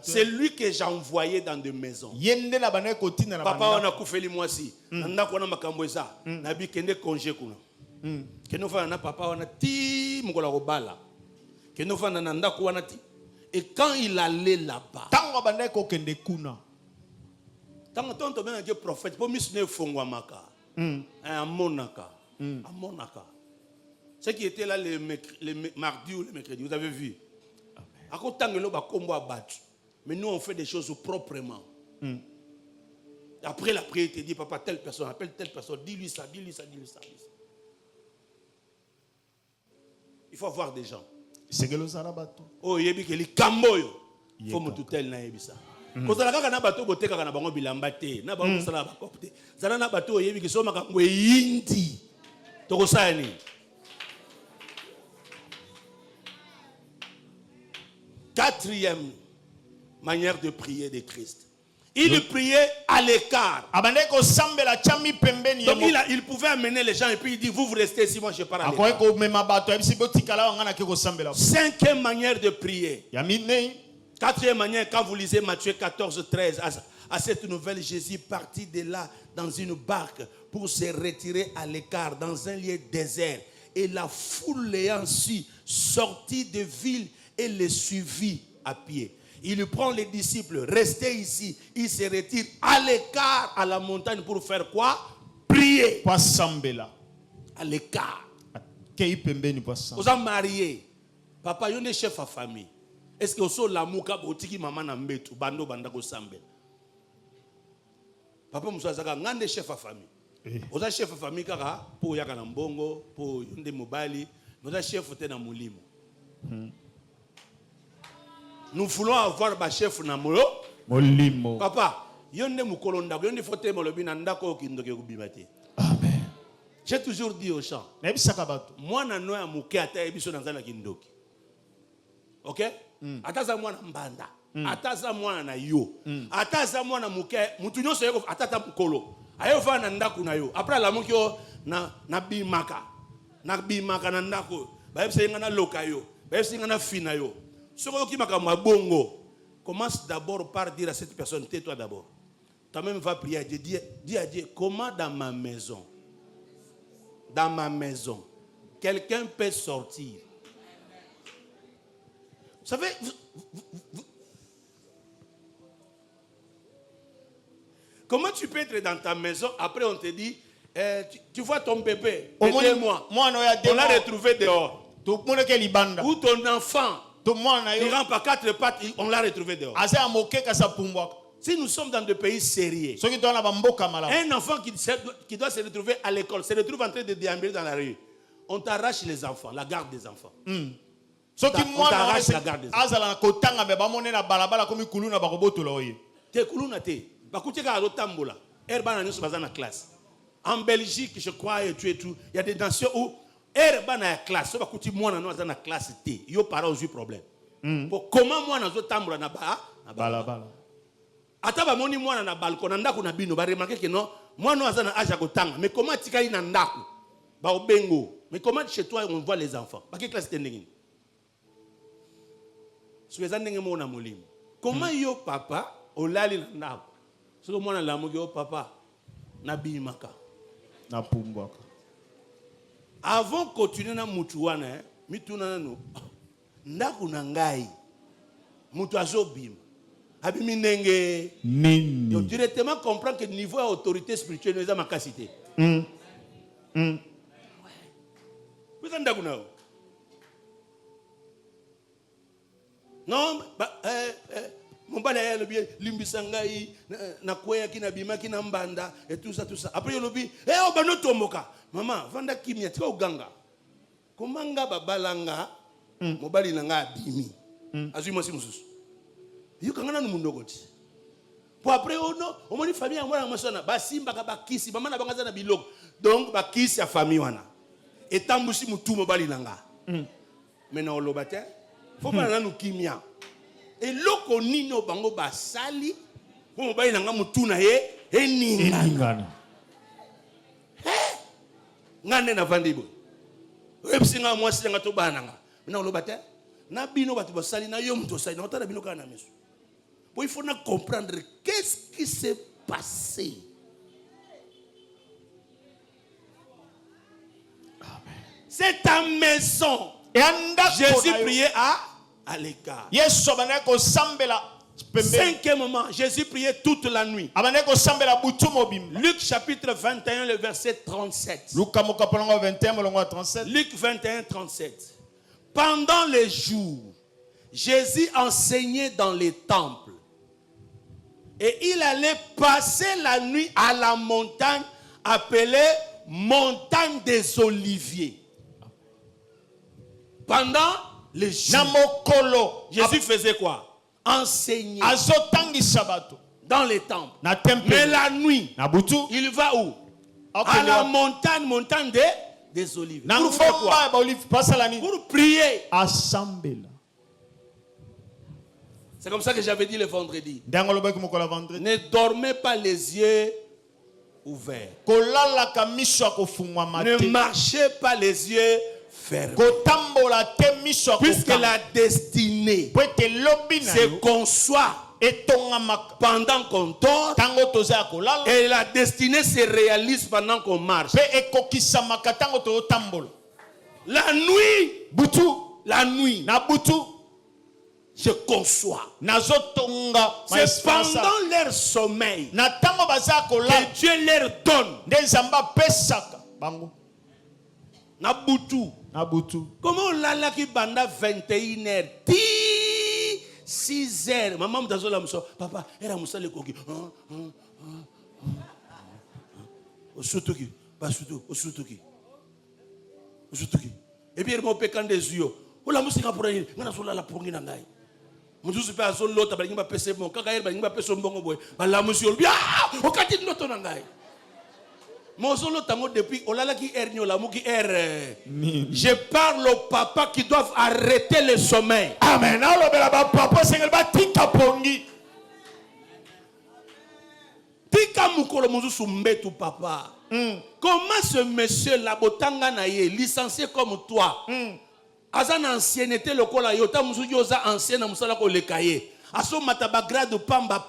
C'est lui que j'ai envoyé dans des maisons. Papa, on a coupé les mois ci. On a quoi na makamboza. Nabi kende congé kuna. Keno fa na papa on a ti mukola robala. Keno fa na nanda ko wana ti. Et quand il allait là-bas, tant tonto ben que prophète, pour missionner fongwa maka. À Monaka. À Monaka. Ceux qui étaient là le mardi ou le mercredi, vous avez vu. À côté de l'eau, mais nous on fait des choses proprement. Après la prière, il te dit, papa, telle personne, appelle telle personne, dis-lui ça, dis-lui ça, dis-lui ça. Il faut avoir des gens. Oh, il y a des gens il faut me tout tel na yebisa. Ko zala kaka na bato boteka kana bango bilamba te. Na bango sala ba kopte. Zala na bato yebi ki so makambo yindi. To ko sani. Quatrième manière de prier de Christ. Il priait à l'écart. Donc il pouvait amener les gens et puis il dit, vous restez ici, moi je pars à l'écart. 5e manière de prier. 4e manière, quand vous lisez Matthieu 14, 13, à cette nouvelle, Jésus partit de là dans une barque pour se retirer à l'écart dans un lieu désert. Et la foule l'ayant su, sortit de ville et le suivit à pied. Il prend les disciples, restez ici. Il se retire à l'écart à la montagne pour faire quoi? Prier. À l'écart. Vous êtes mariés. Papa, vous êtes chef à famille. Est-ce que vous êtes l'amour qui maman na mbetu bando banda ko sambe? Papa muso azaka ngande chef à famille. Vous êtes chef à famille kaka pour yaka na mbongo, pour yonde mobali, vous êtes chef te na mulimo. Nous voulons avoir un chef na molimo. Papa, yonde mukolo ndako, yonde fote molobi na ndako kindoke kubimate. Amen. J'ai toujours dit aux gens, moi na noya muke ata ebiso na nzala kindoki. OK? Ataza mwana mbanda. Ataza mwana na yo. Ataza mwana muke, mutu nyonso yeko atata mukolo. Ayo fa na ndako na yo. Après la mukyo na bimaka. Na bimaka na ndako. Ba yebse ngana loka yo. Ba yebse ngana fina yo. Commence d'abord par dire à cette personne, tais-toi d'abord. Toi-même va prier à Dieu. Dis à Dieu, comment dans ma maison, quelqu'un peut sortir? Vous savez, comment tu peux être dans ta maison, après on te dit, tu vois ton bébé, de 2 mois, on l'a retrouvé dehors. Ou ton enfant, il rentre par 4 pattes, on l'a retrouvé dehors. Si nous sommes dans des pays sérieux, un enfant qui doit se retrouver à l'école, se retrouve en train de déambuler dans la rue, on t'arrache les enfants, la garde des enfants. On t'arrache la garde des enfants. En Belgique, je crois, il y a des nations où la classe, so bakuti mwana no azana classe T, yo para ozu problème. Comment mwana zo tambula na bala. Ata ba moni mwana na balcon ndako na bino ba remarquer que non, mwana azana âge akotanga, mais comment tikali na ndako? Ba obengo. Mais comment chez toi on voit les enfants? Ba ke classe tending. Soeza ndenge mona molimo. Comment yo papa olali na ndako? So mwana la mo yo papa na bimaka. Na pumbaka. Avant de continuer na mutu wana, mituna no ndaku na ngai mutu azobima abimi ndenge nini. Donc directement comprendre que niveau autorité spirituelle nous a ma capacité. Vous ndaku na non mon bala ya lobi limbisa ngai na kwea kina bima kina mbanda et tout ça après yo lobi obano tomoka maman vanda kimia tika uganga komanga babalanga mobali nanga bimi azui mosi mususu yo kangana no mundogoti po après ono omoni famille ngwana masona basimba ka bakisi mama na bangaza na biloko donc bakisi ya famille wana etambusi mutu mobali nanga maintenant olobate faut pas na no kimia et loko nino bango basali po mobali nanga mutu na ye eningana ngane na vandibo websinga mwasi nga to bananga na olobate na bino batu basali na yo mto sali na otana bino kana meso. Bon, il faut comprendre qu'est-ce qui s'est passé. Amen. C'est ta maison. Jésus priait à l'écart. 5e, Jésus priait toute la nuit. Luc chapitre 21, le verset 37. Luc 21, 37. Pendant les jours, Jésus enseignait dans les temples. Et il allait passer la nuit à la montagne appelée montagne des Oliviers. Pendant les jours, Jésus faisait quoi? Enseigner dans les temples. Mais la nuit, il va où? À la montagne des Oliviers. Pour faire quoi? Pour prier. C'est comme ça que j'avais dit le vendredi. Ne dormez pas les yeux ouverts. Ne marchez pas les yeux fermés. Puisque la destinée se conçoit pendant qu'on dort et la destinée se réalise pendant qu'on marche. La nuit, je conçois. C'est pendant leur sommeil que Dieu leur donne. Nabutu. Comment lala qui banda 21h 6h. Maman m'dazo la muso. Papa, era musa le koki. Osutuki, basutu, osutuki. Et puis il m'a pécan des yeux. Oh la musique pour aller. Ngana sola la pongi na ngai. Muzusu pe azol lota ba ngimba pese mon. Kaka yer ba ngimba pese mbongo boy. Ba la musique bien. Okati noto na ngai. Je parle aux papas qui doivent arrêter le sommeil. Amen. Papa. Comment ce monsieur là, licencié comme toi, Azan ancienneté le kola yota musuki oza ancien na musala ko le kaye. Aso mataba grade pamba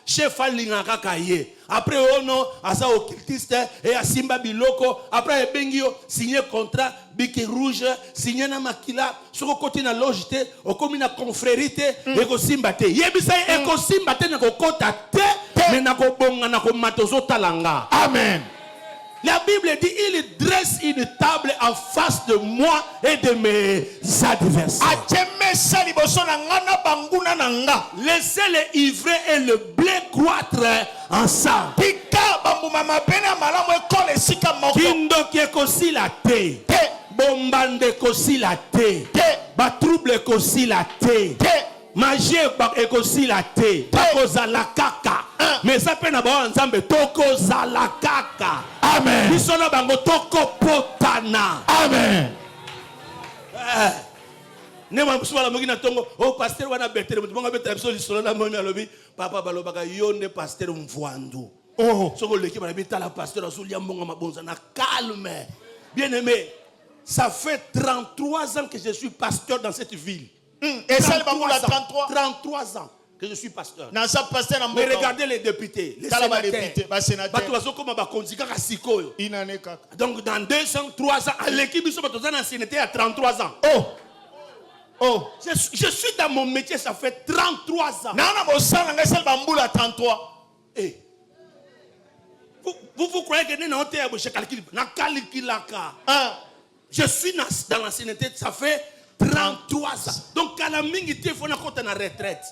chef alingaka kaye. Après ono asa occultiste et asimba biloko. Après ebengio signé contrat biki rouge signé na makila soko koti na logité okomi na confrérité eko simba te. Yebisa eko simba te na ko kota te mais na ko bonga na ko matozo talanga. Amen. La Bible dit il dresse une table en face de moi et de mes adversaires. Laissez les ivrés et le blé croître ensemble. Kindoki kosi la te, bombande kosi la te, batrouble kosi la te, magie kosi la te, takoza la kaka. Mais ça peut n'avoir ensemble toko zala kaka. Amen. Bisola bango toko potana. Amen. Ne ma la mogina tongo oh pasteur wana betere mutunga betere biso lisolo na momi alobi papa balobaka yonde pasteur mvwandu. Oh soko leki bana bitala pasteur azulia mbonga mabonza na calme. Bien-aimé, ça fait 33 ans que je suis pasteur dans cette ville. Et ça le bango la 33 ans que je suis pasteur. Mais regardez les députés, les sénateurs. Donc dans 203 ans, à l'équipe de l'ancienneté à 33 ans. Oh. Je suis dans mon métier, ça fait 33 ans. Hey. Vous croyez que je suis dans l'ancienneté, ça fait 33 ans. Donc à la minute, il faut qu'on la retraite.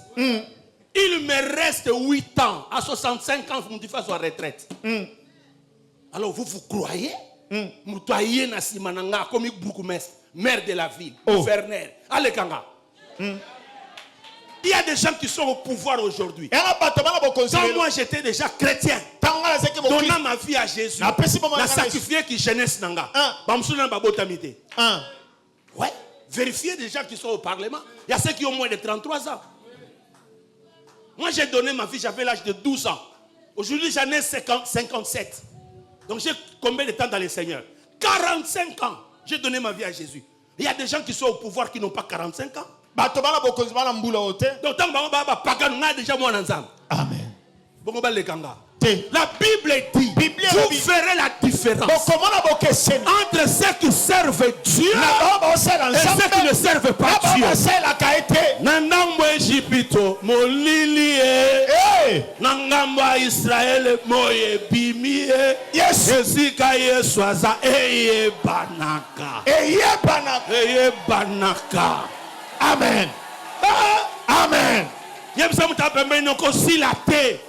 Il me reste 8 ans. À 65 ans, vous me dites à la retraite. Alors vous croyez? Vous croyez na simananga comme bourgmestre, maire de la ville, gouverneur. Allez kanga. Il y a des gens qui sont au pouvoir aujourd'hui. Quand moi j'étais déjà chrétien, donnant ma vie à Jésus, la sacrifié qui jeunesse nanga. Ouais. Vérifiez des gens qui sont au Parlement. Il y a ceux qui ont moins de 33 ans. Moi, j'ai donné ma vie, j'avais l'âge de 12 ans. Aujourd'hui, j'en ai 57. Donc, j'ai combien de temps dans le Seigneur? 45 ans. J'ai donné ma vie à Jésus. Il y a des gens qui sont au pouvoir qui n'ont pas 45 ans. Donc, tant que déjà moi ensemble. Amen. La Bible dit, vous verrez la différence entre ceux qui servent Dieu et ceux qui ne servent pas Dieu. Nangambo Égypte, molili nangambo Israël moye bimi Ezika Yeswaza eye banaka. Amen. Amen. Yemsa mutapembe noko silate.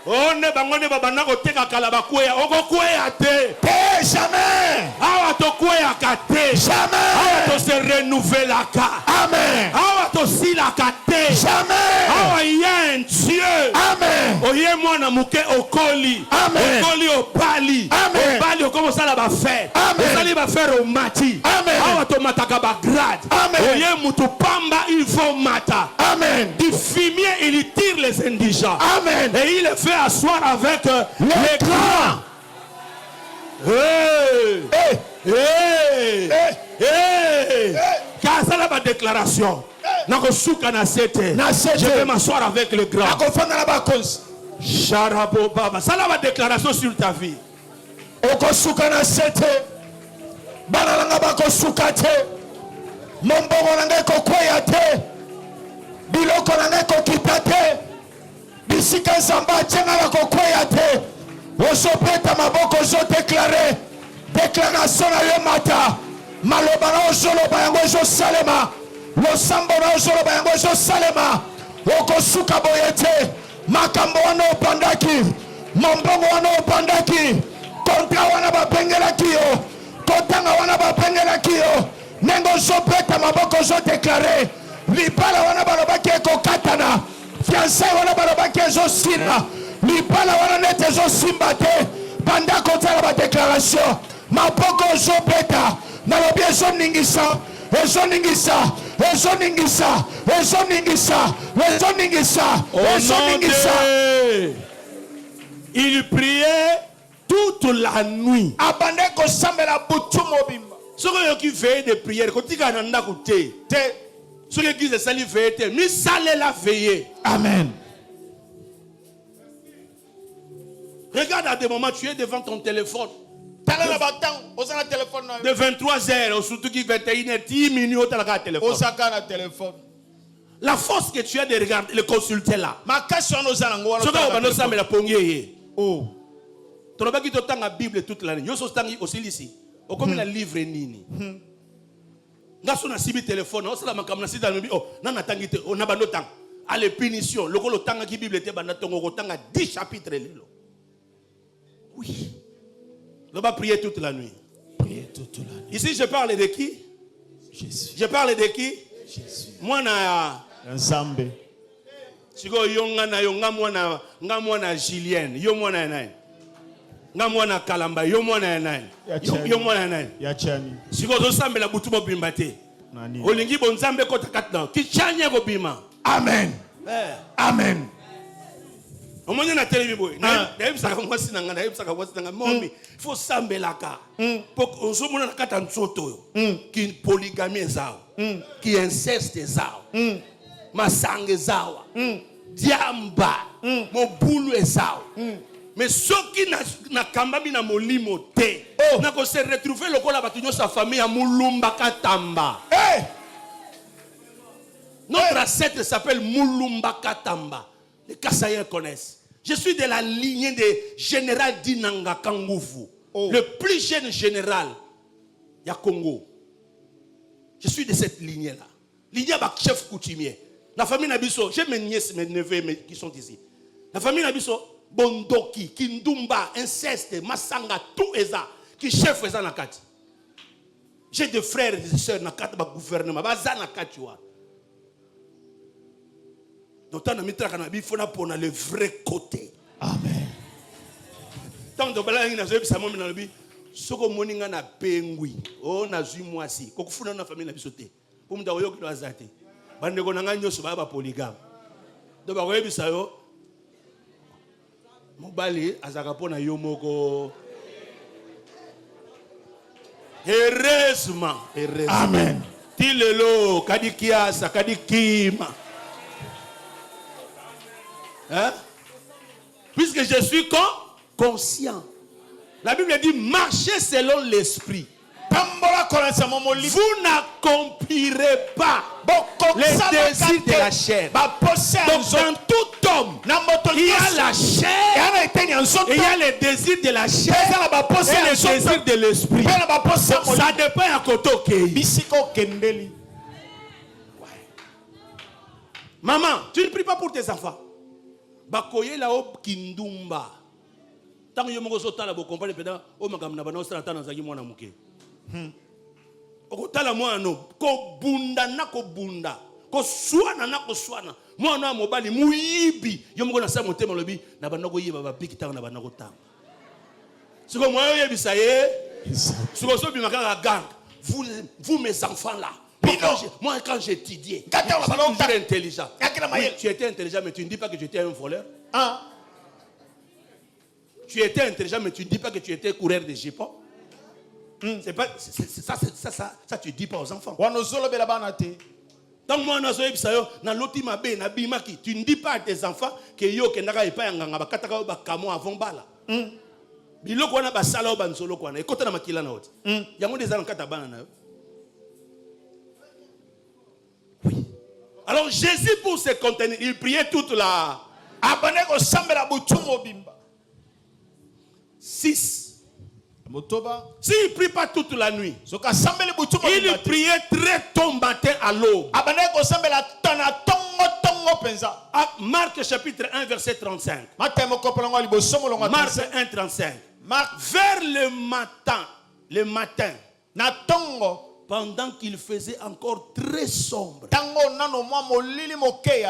On ne bangone babana ko teka kala bakwea oko kwea te jamais awa to kwea kate jamais awa to se renouveler ka amen awa to sila kate jamais awa yen Dieu amen oye mwana muke okoli amen okoli opali amen opali okomo osala ba faire. Osali ba faire au mati. Awa to mataka ba grade. Oye mutu pamba il faut mata. Amen. Du fumier il tire les indigents. Amen. Et il les fait asseoir avec les grands. Hey. Hey. Hey. Kazala ba déclaration. Nako suka na sete. Je vais m'asseoir avec le grand. Sharabo baba. Ça la déclaration sur ta vie. Okosuka na sete. Banalanga bako sukate. Mombongo nanga ko kwea te. Biloko nanga ko kitate. Bisika zamba chenga bako kwea te. Osopeta maboko zo déclarer. Déclaration na ye mata. Maloba na ozolo bayango zo salema. Losambo na ozolo bayango zo salema. Okosuka boyete. Makambo wana opandaki. Mombongo wana opandaki. Kontra wana bapengela kiyo. Kotanga wana bapengela kiyo. Nengo zopeta maboko zo déclarer. Lipala wana balobaki eko katana. Fiancé wana balobaki ezo sina. Lipala wana nete ezo simba te. Banda kotala ba déclaration. Maboko zo beta. Nalobi ezo ningisa. Ezo ningisa. Ezo ningisa. Ezo ningisa. Ezo ningisa. Ezo ningisa. Il priait toute la nuit. Abande ko sambela butu mobimba. Ce qui veille de prière, quand tu as un côté, ce qui dit sali veille, mais salé la veiller. Amen. Regarde à des moments, tu es devant ton téléphone. De 23h, surtout qui 21h, 10 minutes, tu as le téléphone. La force que tu as de regarder, le consulter là. Ma question nous a la oh. Tu n'as pas dit que tu as la Bible toute l'année. Tu as aussi ici. Comme la livre nini. Ngaso na sibi téléphone, on sala makamna sida no bi oh na natangite on na bano tang. Ale punition, lokolo tanga ki Bible te bana tongo tanga 10 chapitres lelo. Oui. On va prier toute la nuit. Prier toute la nuit. Ici je parle de qui? Jésus. Je parle de qui? Jésus. Moi na Nzambe. Siko yonga na yonga mwana Julienne, yo mwana nani? Nga mwana Kalamba, yo mwana nani? Yo mwana nani? Ya chani. Siko zo sambela butu mo bimba te. Nani? Olingi bonzambe kota katna. Ki chanya go bima. Amen. Amen. Omonye na television boy. Na ebisaka mwasi nanga, na ebisaka mwasi nanga. Momi, faut sambelaka. Poko ozomona na kata nsoto yo. Ki polygamie zao. Ki inceste zao. Masange zawa. Diamba. Mobulu ezao. Mais ceux qui na kambami na molimo te. Na ko se retrouver lokola batu nyo sa famille a mulumba katamba. Notre ancêtre s'appelle Mulumba Katamba. Les Kassaïens connaissent. Je suis de la lignée de général Dinanga Kangoufou. Le plus jeune général ya Congo. Je suis de cette lignée-là. Lignée avec chef coutumier. La famille Nabiso, j'ai mes nièces, mes neveux qui sont ici. La famille Nabiso, Bondoki, Kindumba, inceste, Masanga, tout ça, qui chef ça nakati. J'ai des frères et des sœurs nakati ba gouvernement, baza nakati wa. Donc tant de il faut pour le vrai côté. Amen. Tant de bala ina zebi samo na lobi, soko moninga na pengui. Oh na zui mwasi, kokufuna na famille na bisote. Pour mda oyo kilo azate. Bande ko nanga nyoso ba polygame. Do ba koyebi sayo. Mobali azaka pona yo moko. Heureusement. Amen. Tilelo kadikiasa kadikima. Hein? Puisque je suis conscient. La Bible dit marchez selon l'esprit. Vous n'accomplirez pas les désirs de la chair. Donc dans tout homme, il y a la chair et il y a les désirs de la chair et les désirs de l'esprit. Ça dépend à côté. Maman, tu ne pries pas pour tes enfants. Bakoye la ob kindumba. Tant que yo moko sotala bo comprendre peda o makamna bana osala tana zaki mwana muke. Okotala mwana ko bunda na ko bunda. Ko swana na ko swana. Mwana mobali muyibi yo moko na sa motema lobi na bana ko yiba ba piki tanga na bana ko tanga. Vous mes enfants là. Moi quand j'étudiais, j'étais intelligent. Oui, tu étais intelligent, mais tu ne dis pas que tu étais un voleur. Ah. Tu étais intelligent, mais tu ne dis pas que tu étais coureur de jupons. C'est pas ça tu dis pas aux enfants. Donc moi tu ne dis pas à tes enfants que yo kendaka epa nganga bakataka bakamo avant bala. Biloko wana basala banzolo kwana ekota na makila na oti. Yango des ans kata bana na. Oui. Alors Jésus pour se contenir, il priait toute la 6. S'il ne prie pas toute la nuit, il priait très tôt matin à l'aube. Marc chapitre 1 verset 35. Marc 1 35. Vers le matin, pendant qu'il faisait encore très sombre,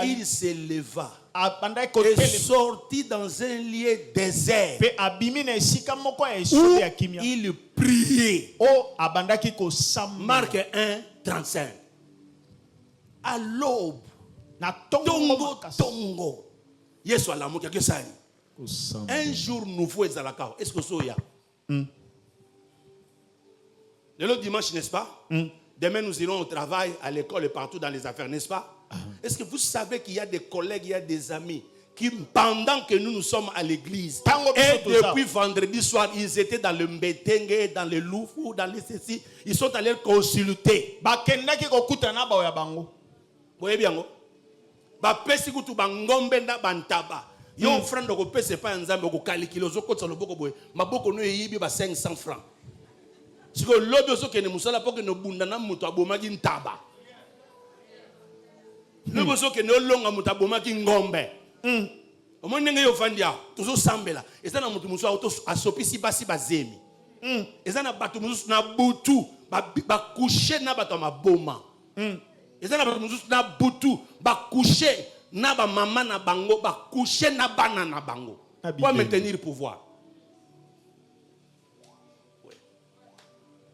il se leva et sortit dans un lieu désert où il priait. Marc 1 35. À l'aube, tongo yesu alamuki akesani un jour nouveau ezalaka. Est-ce que soya le dimanche, n'est-ce pas? Demain nous irons au travail, à l'école et partout dans les affaires, n'est-ce pas? Est-ce que vous savez qu'il y a des collègues, il y a des amis qui, pendant que nous sommes à l'église, et depuis vendredi soir, ils étaient dans le Mbetenge, dans le Loufou, dans les ceci, ils sont allés consulter. Vous voyez bien? Bapesi kutu bangombe na bantaba. Yo frère de kopese pa nzambe ko kalikilo zo kotsa loboko boye. Maboko no yibi ba 500 francs. Siko lodo so kene musala po kene bunda na mutu abomaki ntaba. Lodo so kene olonga mutu abomaki ngombe. Omone nge yo fandia tozo sambela. Eza na mutu musu auto asopisi basi bazemi. Eza na batu musu na butu ba coucher na batu maboma. Eza na batu musu na butu ba coucher na ba mama na bango ba coucher na bana na bango. Pour maintenir le pouvoir.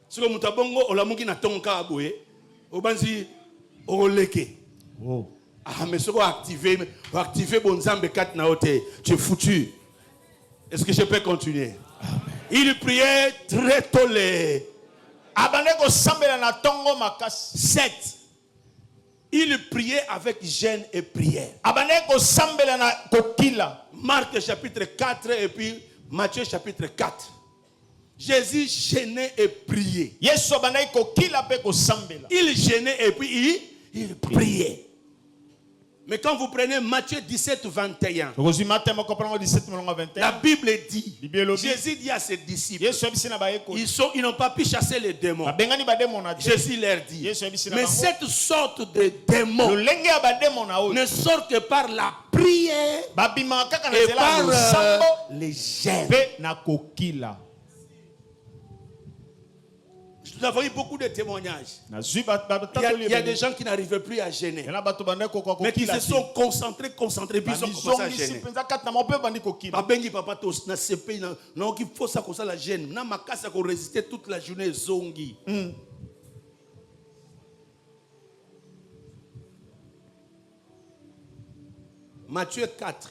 Si le mutabongo olamuki na tonka aboye, obanzi oleke. Oh. Ah mais ce qu'on activer bonzambe 4 na ote, tu es foutu. Est-ce que je peux continuer? Amen. Il priait très tôt les 7. Il priait avec gêne et prière. Marc chapitre 4 et puis Matthieu chapitre 4. Jésus gênait et priait. Il gênait et puis il priait. Mais quand vous prenez Matthieu 17, 21, la Bible dit, Jésus dit à ses disciples, ils n'ont pas pu chasser les démons. Jésus leur dit, mais cette sorte de démons ne sort que par la prière et par les gènes. Nous avons eu beaucoup de témoignages. Il y a des gens qui n'arrivaient plus à gêner. Mais qui se sont concentrés, puis ils ont commencé à gêner. Non, il faut ça comme ça la gêne. Non, ma casse a résisté toute la journée zongi. Matthieu 4,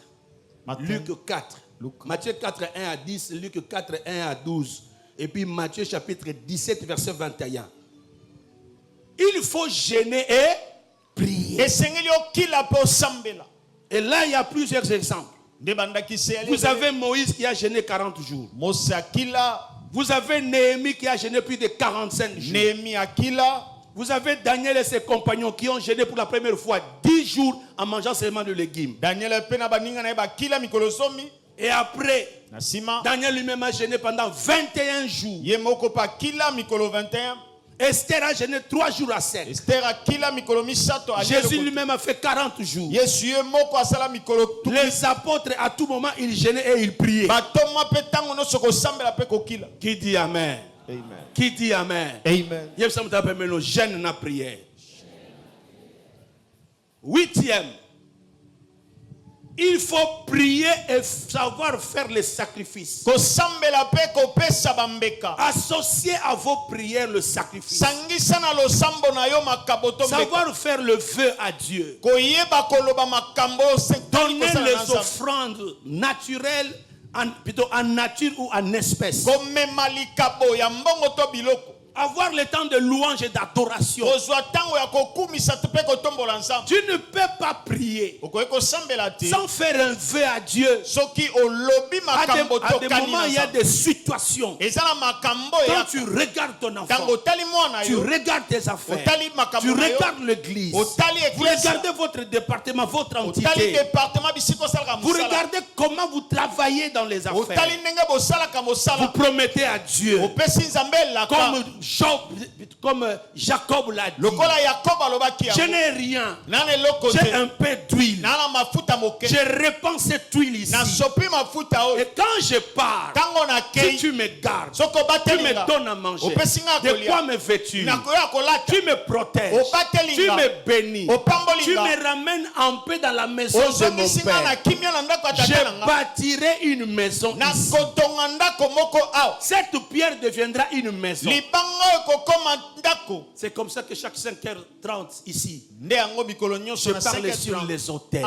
Luc 4. Matthieu 4, 1 à 10, Luc 4, 1 à 12. Et puis Matthieu chapitre 17, verset 21. Il faut gêner et prier. Et là, il y a plusieurs exemples. Vous avez Moïse qui a gêné 40 jours. Vous avez Néhémie qui a gêné plus de 45 jours. Vous avez Daniel et ses compagnons qui ont gêné pour la première fois 10 jours en mangeant seulement de légumes. Et après, Daniel lui-même a gêné pendant 21 jours. Esther a gêné 3 jours à 7. Jésus lui-même a fait 40 jours. Les apôtres, à tout moment, ils gênaient et ils priaient. Qui dit Amen? Amen. Qui dit Amen? Amen. Gêne na prière. 8e. Il faut prier et savoir faire les sacrifices. Associez à vos prières le sacrifice. Savoir faire le vœu à Dieu. Donner les offrandes naturelles, plutôt en nature ou en espèce. Avoir le temps de louange et d'adoration. Tu ne peux pas prier sans faire un vœu à Dieu. À des moments, il y a des situations. Quand tu regardes ton enfant, tu regardes tes affaires, tu regardes l'église, vous regardez votre département, votre entité, vous regardez comment vous travaillez dans les affaires. Vous promettez à Dieu, comme Jacob l'a dit, je n'ai rien, j'ai un peu d'huile, je répands cette huile ici, et quand je pars, si tu me gardes, tu me donnes à manger, de quoi me vêtir, tu me protèges, tu me bénis, tu me ramènes en paix dans la maison de mon Père, je bâtirai une maison ici. Cette pierre deviendra une maison. C'est comme ça que chaque 5h30 ici, je parle sur les hôtels.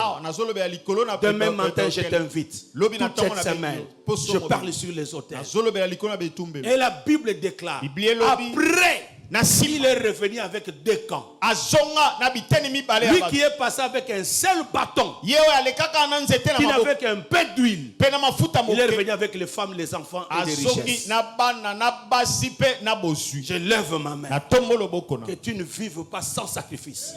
Demain matin, je t'invite. Toute cette semaine, je parle sur les hôtels. Et la Bible déclare, après, il est revenu avec 2 camps. Lui qui est passé avec un seul bâton, qui n'avait qu'un peu d'huile, il est revenu avec les femmes, les enfants et les richesses. Je lève ma main. Que tu ne vives pas sans sacrifice.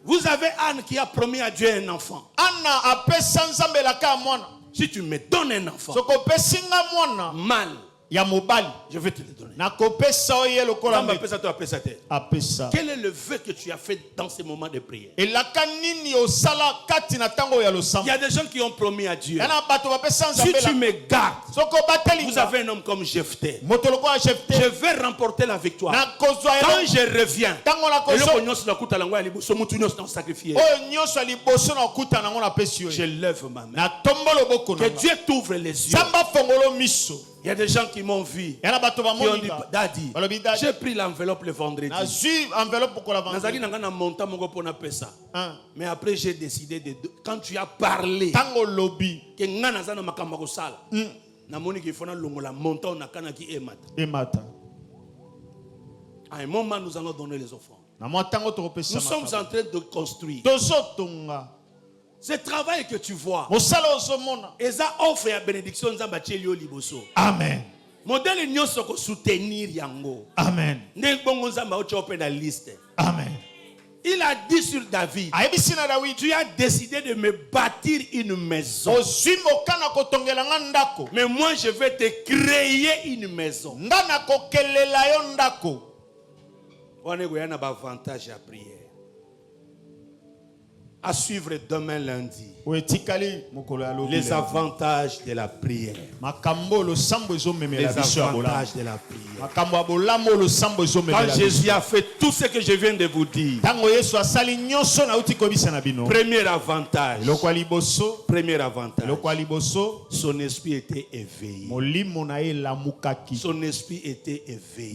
Vous avez Anne qui a promis à Dieu un enfant. Si tu me donnes un enfant, mal, je vais te le donner. Quel est le vœu que tu as fait dans ces moments de prière? Il y a des gens qui ont promis à Dieu, si tu me gardes, vous avez un homme comme Jephthé, je vais remporter la victoire. Quand je reviens, je lève ma main. Que Dieu t'ouvre les yeux. Il y a des gens qui m'ont vu, qui ont dit, Daddy, j'ai pris l'enveloppe le vendredi. Mais après j'ai décidé de... Quand tu as parlé, à un moment nous allons donner les offrandes. Nous sommes en train de construire. Ce travail que tu vois, Eza offre la bénédiction Nzamba Tchelio Liboso. Amen. Modèle nyo soko soutenir yango. Amen. Nengbongo Nzamba ocho open la liste. Amen. Il a dit sur David, tu as décidé de me bâtir une maison. Mais moi je vais te créer une maison. On est un avantage à prier. À suivre demain lundi. Les avantages de la prière. Les avantages de la prière. Quand Jésus a fait tout ce que je viens de vous dire. Premier avantage. Premier avantage. Son esprit était éveillé. Son esprit était éveillé.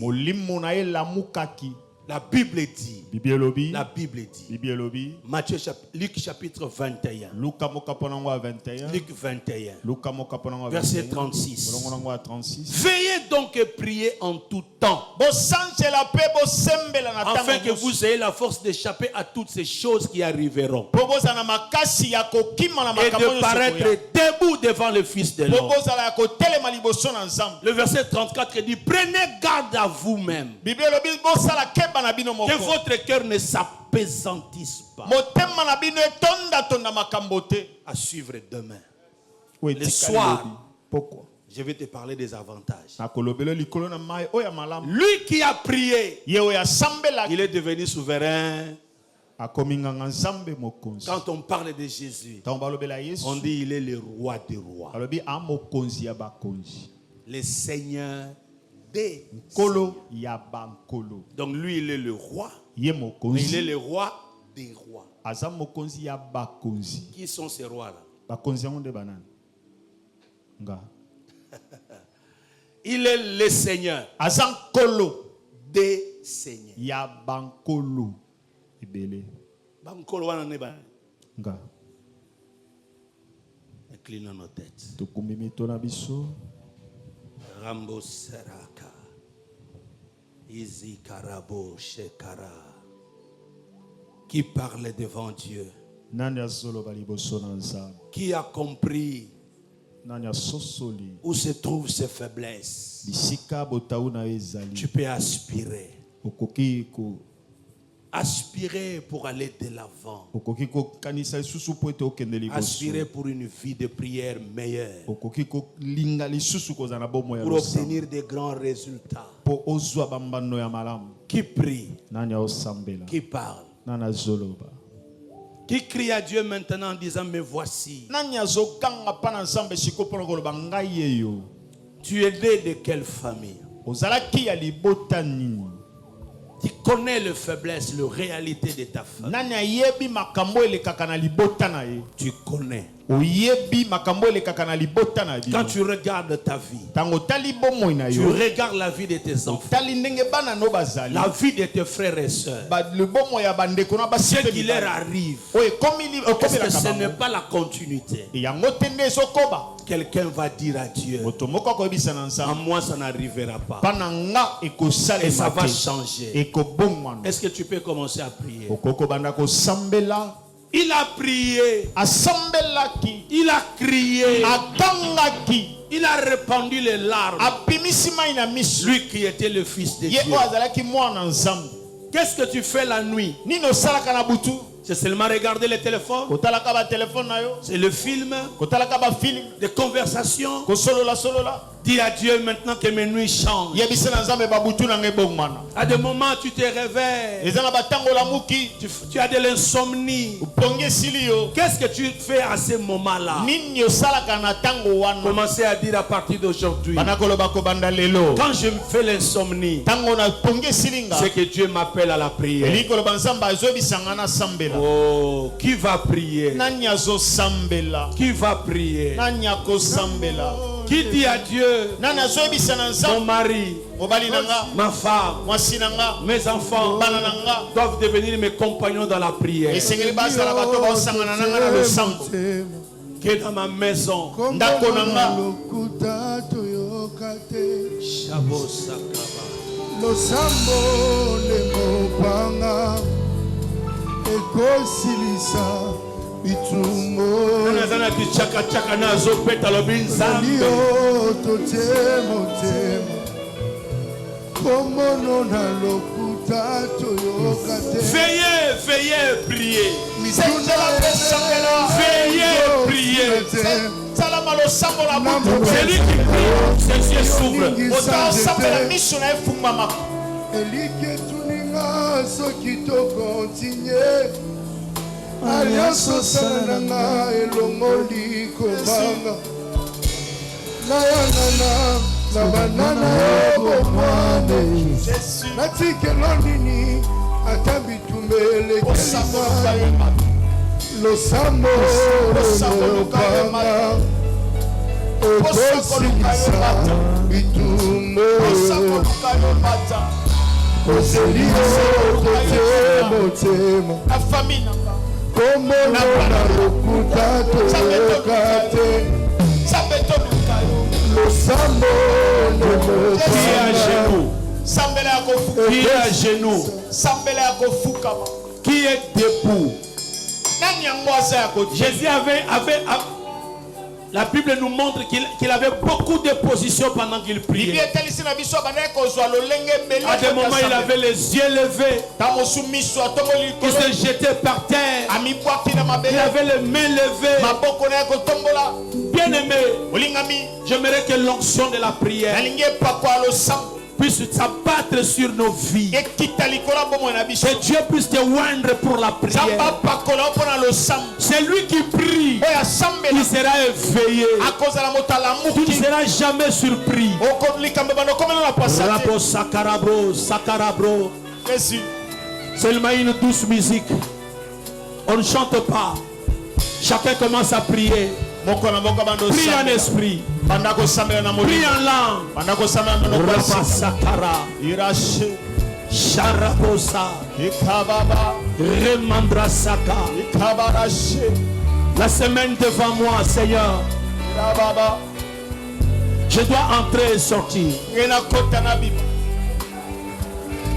La Bible dit. La Bible dit. Luc chapitre 21. Luc 21. Verset 36. Veillez donc et priez en tout temps, afin que vous ayez la force d'échapper à toutes ces choses qui arriveront et de paraître debout devant le Fils de l'homme. Le verset 34 dit, prenez garde à vous-même, que votre cœur ne s'appesantisse pas. À suivre demain. Le soir, je vais te parler des avantages. Lui qui a prié, il est devenu souverain. Quand on parle de Jésus, on dit il est le roi des rois, le Seigneur des Seigneurs. Donc lui il est le roi, mais il est le roi des rois. Qui sont ces rois-là? Il est le Seigneur des seigneurs. Ya bankolo ibele. Bankolo wana ne ba. Inclinons nos têtes. Rambo Seraka. Izi Karabo Shekara. Qui parle devant Dieu? Qui a compris où se trouvent ses faiblesses? Tu peux aspirer. Aspirer pour aller de l'avant. Aspirer pour une vie de prière meilleure. Pour obtenir des grands résultats. Qui prie? Qui parle? Qui crie à Dieu maintenant en disant me voici? Tu es né de quelle famille? Tu connais les faiblesses, les réalités de ta famille. Tu connais. Quand tu regardes ta vie, tu regardes la vie de tes enfants, la vie de tes frères et sœurs, ce qui leur arrive, est-ce que ce n'est pas la continuité? Quelqu'un va dire à Dieu, à moi ça n'arrivera pas, et ça va changer. Est-ce que tu peux commencer à prier? Il a prié. Il a crié. Il a répandu les larmes. Lui qui était le fils de Dieu. Qu'est-ce que tu fais la nuit? C'est seulement regarder le téléphone. C'est le film. Des conversations. Dis à Dieu maintenant que mes nuits changent. À des moments tu te réveilles. Tu as de l'insomnie. Qu'est-ce que tu fais à ces moments-là? Commencez à dire à partir d'aujourd'hui. Quand je me fais l'insomnie, c'est que Dieu m'appelle à la prière. Oh, qui va prier? Qui va prier? Qui dit à Dieu, mon mari, ma femme, mes enfants doivent devenir mes compagnons dans la prière. Que dans ma maison, veillez, veillez, priez. Veillez, priez. Celui qui prie, ses yeux s'ouvrent. Alliance Sananga elongoli kobanga Nayanana na banana bomwane Natike lonini atambitumbele kelima Losambo lokama Okosilisa bitumo Oselio kotemo la famille Como na lokuta tokate le sambo qui est à genoux, qui est à genoux, qui est debout. Jésus avait la Bible nous montre qu'il avait beaucoup de positions pendant qu'il priait. À des moments, il avait les yeux levés. Il se jetait par terre. Il avait les mains levées. Bien aimé, j'aimerais que l'onction de la prière puisse s'abattre sur nos vies. Que Dieu puisse te oindre pour la prière. C'est lui qui prie. Il sera éveillé. Tu ne seras jamais surpris. Seulement une douce musique. On ne chante pas. Chacun commence à prier. Prie en esprit. Prie en langue. Rabasakara. Sharabosa. Remandrasaka. La semaine devant moi, Seigneur. Je dois entrer et sortir.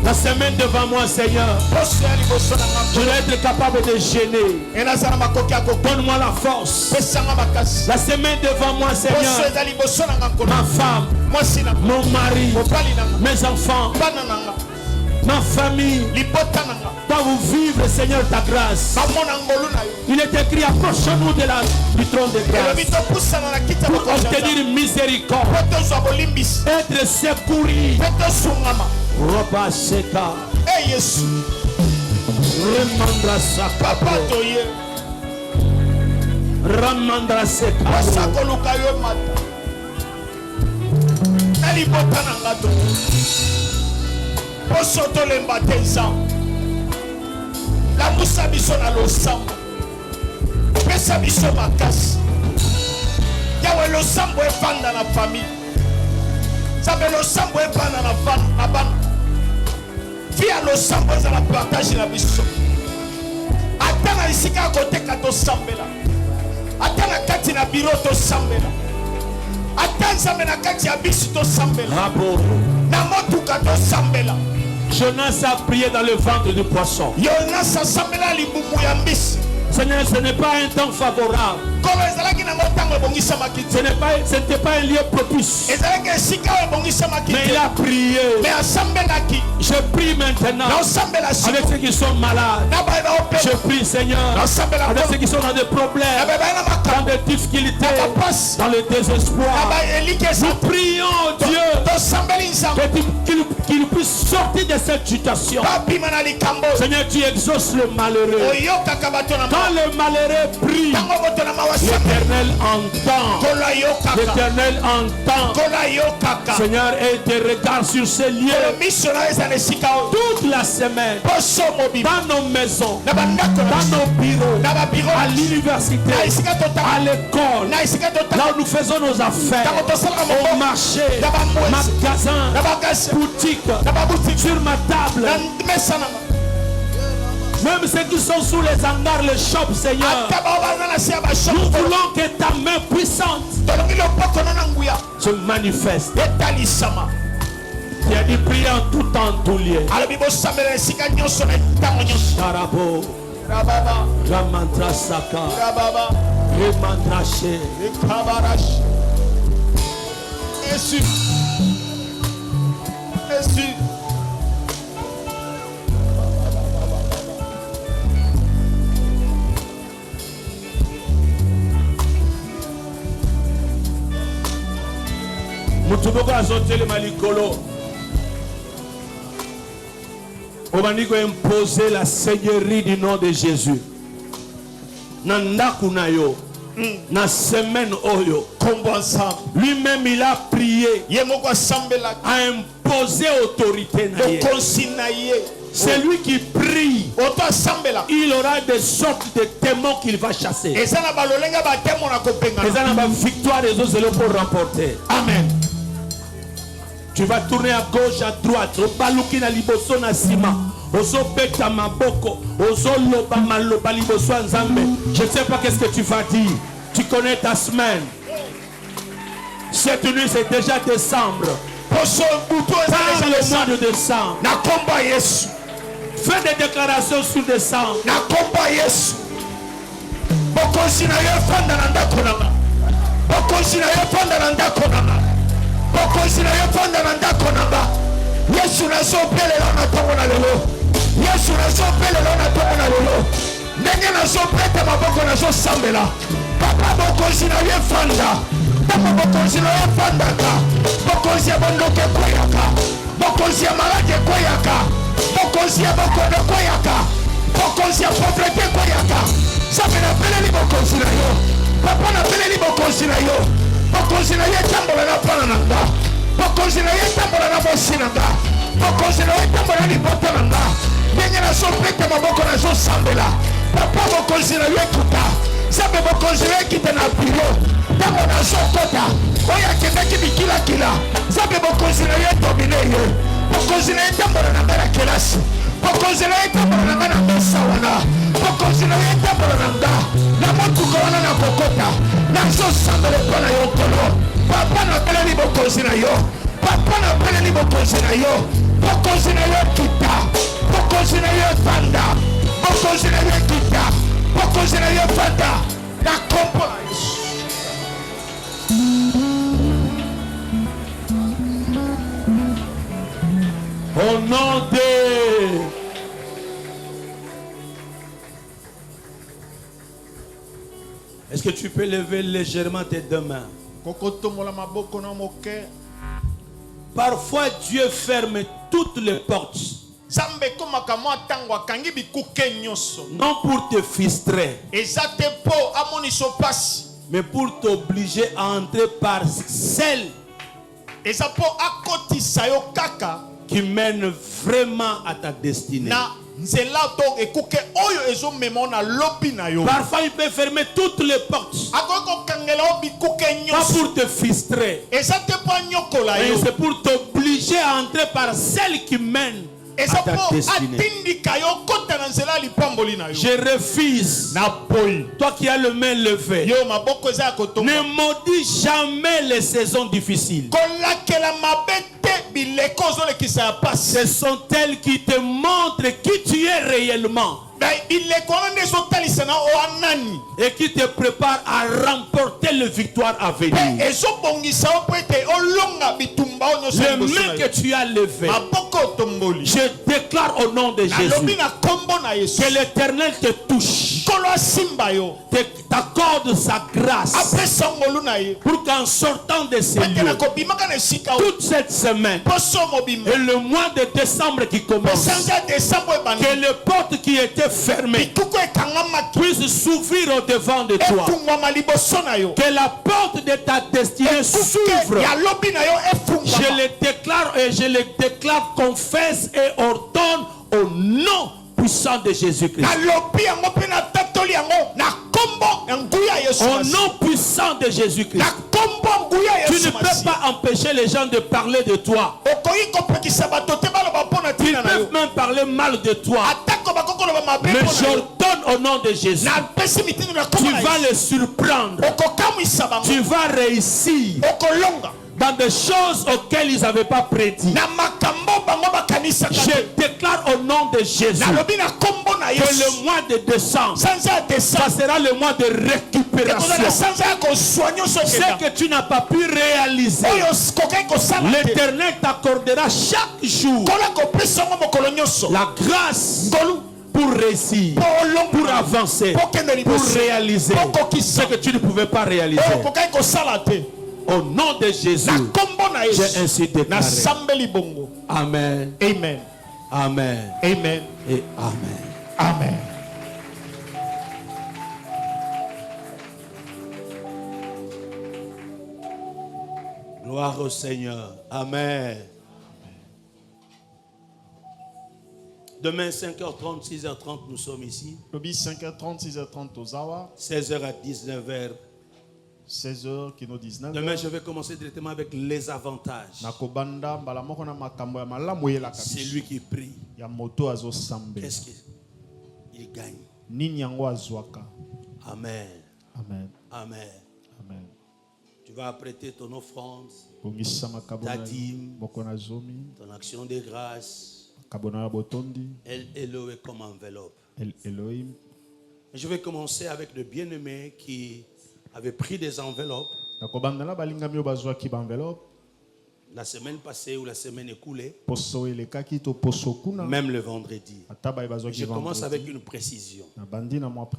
La semaine devant moi, Seigneur, je dois être capable de gêner. Donne-moi la force. La semaine devant moi, Seigneur, ma femme, mon mari, mes enfants, ma famille, doivent vivre, Seigneur, ta grâce. Il est écrit, approchons-nous du trône de grâce pour obtenir miséricorde, être secouru. Roba Seka. Hey Yesu. Remandra Saka. Ramandra Seka. Wasakoluka yo mata. Nali botana ngato. Posoto lembate nzambe. La musa biso na losambo. Pesa biso makasi. Yawe losambo efanda na famille. Sabe losambo efanda na bana. Via losambo za la partage na biso. Atana isika kote kato sambela. Atana kati na biro to sambela. Atana na kati ya biso to sambela. Na motuka to sambela. Jonas a prié dans le ventre du poisson. Jonas a sambela libumu ya mbisi. Seigneur, ce n'est pas un temps favorable. Ce n'était pas un lieu propice. Mais il a prié. Je prie maintenant avec ceux qui sont malades. Je prie, Seigneur, avec ceux qui sont dans des problèmes, dans des difficultés, dans le désespoir. Nous prions Dieu qu'il puisse sortir de cette situation. Seigneur, tu exauces le malheureux. Quand le malheureux prie, l'Éternel entend. L'Éternel entend. Seigneur, et te regarde sur ces lieux toute la semaine, dans nos maisons, dans nos bureaux, à l'université, à l'école, là où nous faisons nos affaires, au marché, magasin, boutique, sur ma table. Même ceux qui sont sous les hangars, les shops, Seigneur, nous voulons que ta main puissante se manifeste. Tu as dit prier en tout temps, en tout lieu. Sharabo, Ramantra Saka, Remantrache, Jésus. Jésus. Mutuboka azotele malikolo. Obaniko imposer la seigneurie du nom de Jésus. Nandaku na yo. Na semaine oyo. Lui-même il a prié. A imposé autorité na ye. C'est lui qui prie. Il aura des sortes de démons qu'il va chasser. Et ça n'a pas victoire des autres pour remporter. Amen. Tu vas tourner à gauche, à droite. Je ne sais pas qu'est-ce que tu vas dire. Tu connais ta semaine. Cette nuit, c'est déjà décembre. Parle le mois de décembre. Fais des déclarations sur décembre. Yesu nazopelelo na tongo na lelo. Yesu nazopelelo na tongo na lelo. Ndenge nazopeta maboko nazosambela. Papa bokonzi na ye fanda. Papa bokonzi na ye fandaka. Bokonzi ya bondoke kweyaka. Bokonzi ya malade kweyaka. Bokonzi ya bokono kweyaka. Bokonzi ya pauvreté kweyaka. Sabe na peleli bokonzi na yo. Papa na peleli bokonzi na yo. Bokonzi na ye tambola na pana nanga. Bokonzi na ye tambola na bosi nanga. Bokonzi na ye tambola ni bota nanga. Ndenge na so pete maboko na so sambela. Papa bokonzi na yo ekita. Nzambe bokonzi na yo ekita na biro. Ntango nazokota oyo akendaki bikilakila. Nzambe bokonzi na yo edomine ye. Bokonzi na yo etambola na ngai na kelasi. Bokonzi na yo etambola na ngai na mesa wana. Bokonzi na yo etambola na nga na motuka wana na kokota. Nazosambela epai na yo nkolo. Papa napeleli bokonzi na yo. Papa napeleli bokonzi na yo. Bokonzi na yo kita. Bokonzi na yo efanda. Bokonzi na yo kita. Bokonzi na yo efanda. Na kompo na Yesu. Au nom de... Est-ce que tu peux lever légèrement tes deux mains? Parfois Dieu ferme toutes les portes. Non pour te frustrer, mais pour t'obliger à entrer par celle qui mène vraiment à ta destinée. Parfois il peut fermer toutes les portes, pas pour te frustrer, mais c'est pour t'obliger à entrer par celle qui mène à ta destinée. Je refuse, toi qui as le main levé, ne maudis jamais les saisons difficiles. Ce sont elles qui te montrent qui tu es réellement et qui te préparent à remporter le victoire à venir. Les mains que tu as levées, je déclare au nom de Jésus que l'Éternel te touche, t'accorde sa grâce pour qu'en sortant de ces lieux, toute cette semaine et le mois de décembre qui commence, que les portes qui étaient fermées puissent s'ouvrir au devant de toi, que la porte de ta destinée s'ouvre. Je le déclare et je le déclare, confesse et ordonne au nom puissant de Jésus-Christ. Au nom puissant de Jésus-Christ. Tu ne peux pas empêcher les gens de parler de toi. Ils peuvent même parler mal de toi. Mais j'ordonne au nom de Jésus, tu vas les surprendre. Tu vas réussir dans des choses auxquelles ils n'avaient pas prédit. Je déclare au nom de Jésus que le mois de décembre, ça sera le mois de récupération. Ce que tu n'as pas pu réaliser, l'Éternel t'accordera chaque jour la grâce pour réussir, pour avancer, pour réaliser ce que tu ne pouvais pas réaliser. Au nom de Jésus, j'ai ainsi déclaré. Amen. Amen. Amen. Amen. Et amen. Amen. Gloire au Seigneur. Amen. Demain, 5h30, 6h30, nous sommes ici. 5h30, 6h30 au Zawa. 16h à 19h. 16h qui nous 19h. Demain, je vais commencer directement avec les avantages. C'est lui qui prie. Qu'est-ce qu'il gagne? Amen. Amen. Amen. Amen. Tu vas apprêter ton offrande, ta dîme, ton action de grâce. El Elohim comme enveloppe. Je vais commencer avec le bien-aimé qui avait pris des enveloppes la semaine passée ou la semaine écoulée, même le vendredi. Je commence avec une précision.